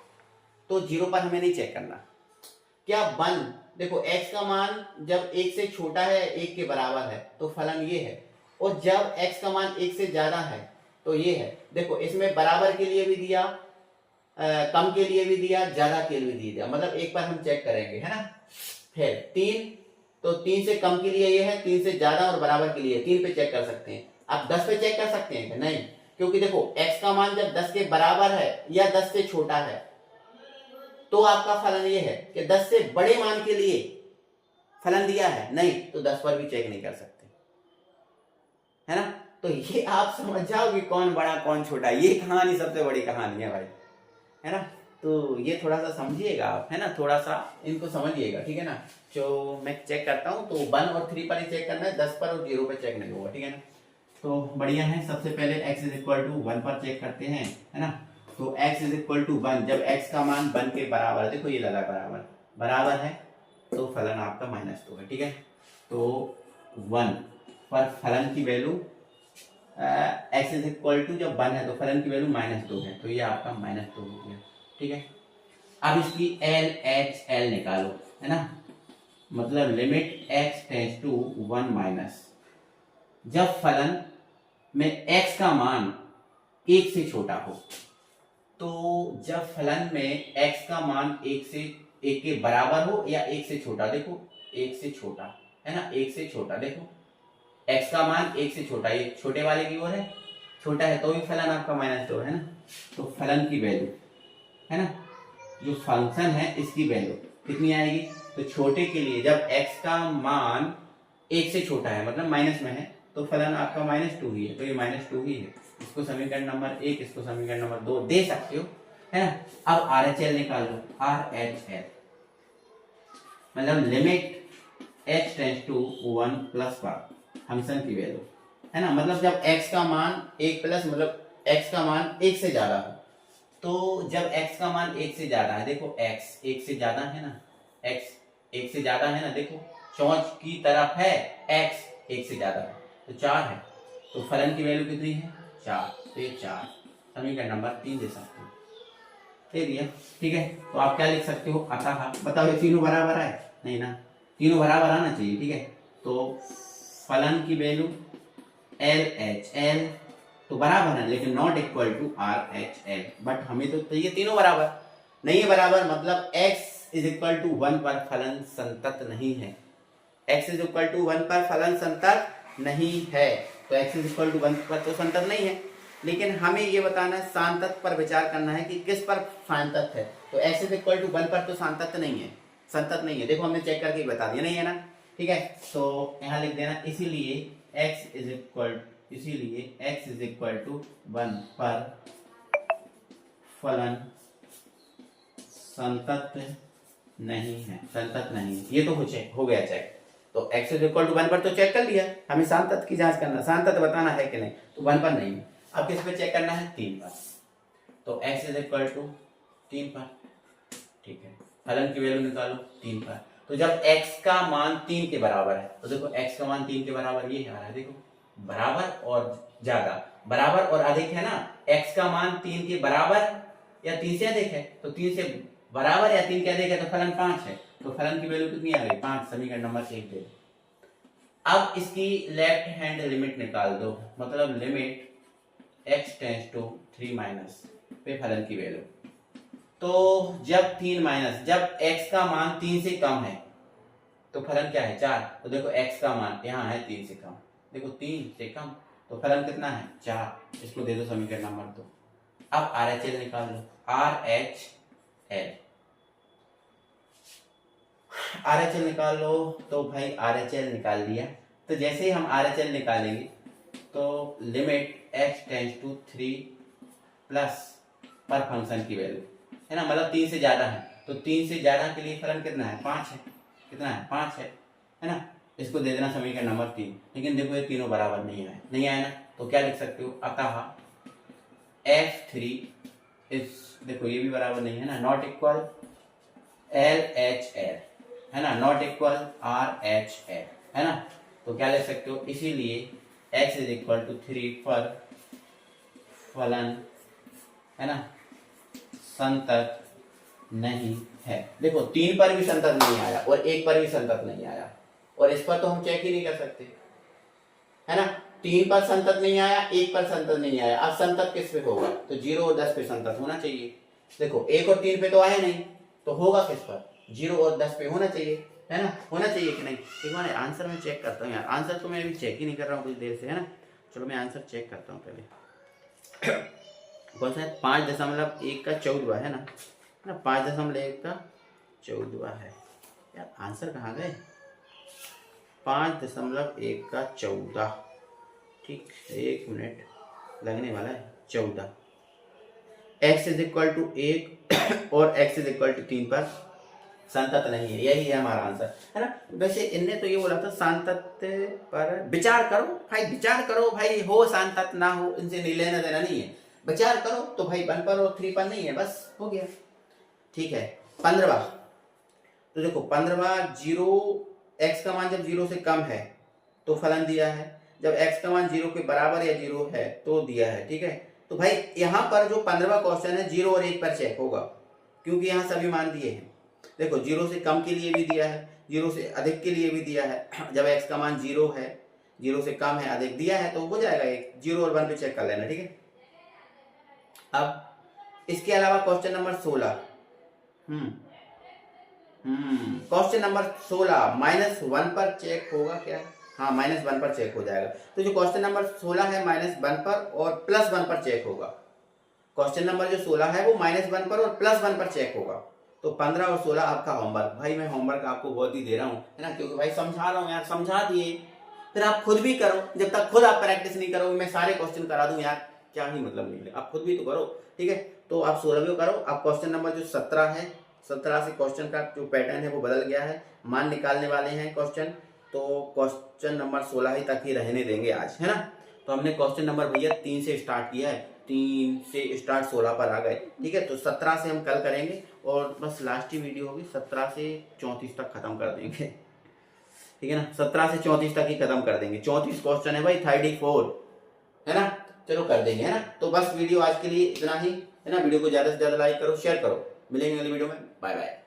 तो 0 पर हमें नहीं चेक करना। क्या 1, देखो x का मान जब 1 से छोटा है 1 के बराबर है तो फलन ये है। और जब x का मान 1 से ज्यादा है तो ये है। देखो इसमें बराबर के लिए भी दिया, कम के लिए भी दिया, ज्यादा के लिए भी दिया, मतलब 1 पर हम चेक करेंगे, है ना। फिर 3, तो 3 से कम के लिए ये है, 3 से ज्यादा और बराबर के लिए 3 पे चेक कर सकते हैं। आप 10 पे चेक कर सकते हैं नहीं, क्योंकि देखो x का मान जब 10 के बराबर है या 10 से छोटा है तो आपका फलन ये है कि 10 से बड़े मान के लिए फलन दिया है, नहीं तो 10 पर भी चेक नहीं कर सकते, है ना। तो ये आप समझ जाओ कि कौन बड़ा कौन छोटा, ये कहानी सबसे बड़ी कहानी है भाई, है ना। तो ये थोड़ा सा समझिएगा आप, है ना, थोड़ा सा इनको समझिएगा, ठीक है ना। जो मैं चेक करता हूँ तो 1 और 3 पर ही चेक करना है, 10 पर और 0 पर चेक नहीं होगा, ठीक है ना। तो बढ़िया है। सबसे पहले x इज इक्वल टू 1 पर चेक करते हैं, है ना। तो x इज इक्वल टू 1, जब x का मान 1 के बराबर, देखो ये लगा बराबर है तो फलन आपका -2 है, ठीक है। तो 1 पर फलन की value x is equal to जब 1 है तो फलन की वैल्यू -2 है, तो ये आपका -2 हो गया, ठीक है। अब इसकी LHL निकालो, है ना, मतलब limit x tends to 1 minus, जब फलन में x का मान 1 से छोटा हो, तो जब फलन में x का मान एक के बराबर हो या एक से छोटा, देखो एक से छोटा है ना, एक से छोटा, देखो x का मान एक से छोटा, ये छोटे वाले की ओर है, छोटा है तो भी फलन आपका -2 है ना। तो फलन की वैल्यू है ना, जो फंक्शन है इसकी वैल्यू कितनी आएगी, तो छोटे के लिए जब x का मान एक से छोटा है मतलब माइनस में है तो फलन आपका -2 ही है, तो ये -2 ही है। इसको समीकरण नंबर 1, इसको समीकरण नंबर 2 दे सकते हो है ना। अब RHL निकाल लो, RHL मतलब limit h tends to 1 plus function की वैल्यू है ना, मतलब जब x का मान 1 प्लस मतलब x का मान 1 से ज्यादा हो, तो जब x का मान 1 से ज्यादा है, देखो x 1 से ज्यादा है ना, x 1 से ज्यादा है ना, देखो चौंच की तरफ है, x 1 से ज्यादा है तो 4 है, तो फलन की वैल्यू कितनी है 4, तो ये 4 समीकरण नंबर 3 दे सकते हो, दे दिया। ठीक है, तो आप क्या लिख सकते हो, अतः बताओ ये तीनों बराबर है, नहीं ना, तीनों बराबर आना चाहिए। ठीक है, तो फलन की वैल्यू LHL तो बराबर है लेकिन not equal to RHL, but हमें तो चाहिए तीनों बराबर, नहीं है बराबर मतलब x इज इक्वल टू 1 पर फलन संतत नहीं है, x इज इक्वल टू 1 पर फलन संतत नहीं है, तो x इज इक्वल टू 1 पर तो संतत नहीं है, लेकिन हमें ये बताना है सांतत पर विचार करना है कि किस पर सांतत है, तो x इज इक्वल टू 1 पर तो सांतत नहीं है, संतत नहीं है, देखो हमने चेक करके बता दिया, नहीं है ना। ठीक है, तो यहाँ लिख देना इसीलिए x इज इक्वल टू 1 पर फलन संतत नहीं है, संतत नहीं है, ये तो हो गया चेक। तो x इज इक्वल टू 1 पर तो चेक कर लिया, हमें सांतत की जांच करना, सांतत बताना है कि नहीं, तो 1 पर नहीं है। अब किस पे चेक करना है, 3 पर, तो x इज इक्वल टू 3 पर। ठीक है, फलन की वैल्यू निकालो 3 पर, तो जब x का मान 3 के बराबर है, तो देखो x का मान 3 के बराबर ये आ रहा है, देखो बराबर और ज्यादा, बराबर और अधिक है ना, x का मान 3 के बराबर या 3 से अधिक है, तो 3 से बराबर या 3 के अधिक है तो फलन 5 है, तो फलन की वैल्यू कितनी आ गई 5, समीकरण नंबर 1 दे। अब इसकी लेफ्ट हैंड लिमिट निकाल दो, मतलब limit x tends to 3 minus पे फलन की वैल्यू, तो जब 3 माइनस, जब x का मान 3 से कम है तो फलन क्या है 4, तो देखो x का मान यहाँ है 3 से कम, देखो 3 से कम तो फलन कितना है 4, इसको दे दो समीकरण नंबर 2। अब RHL निकाल लो, RHL निकाल लो, तो भाई RHL निकाल लिया, तो जैसे ही हम RHL निकालेंगे तो limit x tends to 3 plus पर फंक्शन की वैल्यू है ना, मतलब 3 से ज्यादा है, तो 3 से ज्यादा के लिए फलन कितना है 5 है, कितना है 5 है ना, इसको दे देना समीकरण नंबर 3। लेकिन देखो ये तीनों बराबर नहीं आए ना, तो क्या लिख सकते हो, अतः F3 इस, देखो ये भी बराबर नहीं है ना, नॉट इक्वल LHL है ना, नॉट इक्वल RHL है ना, तो क्या लिख सकते हो, इसीलिए x इज इक्वल टू 3 पर फलन है ना संतत नहीं है। देखो 3 पर भी संतत नहीं आया और 1 पर भी संतत नहीं आया, और इस पर तो हम चेक ही नहीं कर सकते है ना, 3 पर संतत नहीं आया, 1 पर संतत नहीं आया, अब संतत किस पे होगा, तो 0 और 10 पे संतत होना चाहिए। देखो 1 और 3 पे तो आया नहीं, तो होगा किस पर, 0 और 10 पे होना चाहिए है ना, होना चाहिए कि नहीं। एक बार आंसर मैं चेक करता हूँ यार, आंसर तो मैं अभी चेक ही नहीं कर रहा हूँ कुछ देर से है ना, चलो मैं आंसर चेक करता हूँ पहले। कौन सा है, 5.1 का 14 है ना, 5.1 का 14 है यार, आंसर कहाँ गए, 5.1 का 14, ठीक 1 मिनट लगने वाला है, 14 x इज इक्वल टू 1 और x इज इक्वल टू 3 पर संतत नहीं है, यही है हमारा आंसर है ना। वैसे इनने तो ये बोला था संतत पर विचार करो भाई, विचार करो भाई, हो संतत ना हो इनसे नहीं लेना देना नहीं है, विचार करो तो भाई 1 पर और 3 पर नहीं है, बस हो गया। ठीक है, 15, तो देखो 15 x का मान जब 0 से कम है तो फलन दिया है, जब x का मान 0 के बराबर या 0 है तो दिया है। ठीक है, तो भाई यहाँ पर जो 15वां क्वेश्चन है 0 और 1 पर चेक होगा, क्योंकि यहाँ सभी मान दिए हैं। देखो 0 से कम के लिए भी दिया है, 0 से अधिक के लिए भी दिया है, जब x का मान 0 है, 0 से कम है, अधिक दिया है, तो हो जाएगा 1, 0 और 1 पे चेक कर लेना। ठीक है, अब इसके अलावा क्वेश्चन नंबर 16, क्वेश्चन नंबर 16 -1 पर चेक होगा क्या? हाँ, -1 पर चेक हो जाएगा। तो जो क्वेश्चन नंबर 16 है -1 पर और +1 पर चेक होगा। क्वेश्चन नंबर जो 16 है वो -1 पर और +1 पर चेक होगा। तो 15 और 16 आपका होमवर्क। भाई मैं होमवर्क आपको बहुत ही दे रहा हूँ, है ना, क्योंकि भाई समझा रहा हूँ यार, समझा दिए, फिर आप खुद भी करो। जब तक खुद आप प्रैक्टिस नहीं करोगे, मैं सारे क्वेश्चन करा दूं यार, क्या ही मतलब निकले। आप खुद भी तो करो, ठीक है। तो आप 16 करो। आप क्वेश्चन नंबर जो 17 है, 17 से क्वेश्चन का जो पैटर्न है वो बदल गया है, मान निकालने वाले हैं क्वेश्चन। तो क्वेश्चन नंबर 16 ही तक ही रहने देंगे आज, है ना। तो हमने क्वेश्चन नंबर भैया 3 से स्टार्ट किया है, 3 से स्टार्ट 16 पर आ गए, ठीक है। तो 17 से हम कल करेंगे और बस लास्ट ही वीडियो होगी, 17 से 34 तक खत्म कर देंगे, ठीक है ना। 17 से 34 तक ही खत्म कर देंगे। 34 क्वेश्चन है भाई, 34, है ना। चलो कर देंगे, है ना। तो बस वीडियो आज के लिए इतना ही, है ना। वीडियो को ज्यादा से ज्यादा लाइक करो, शेयर करो। मिलेंगे अगली वीडियो में, बाय बाय।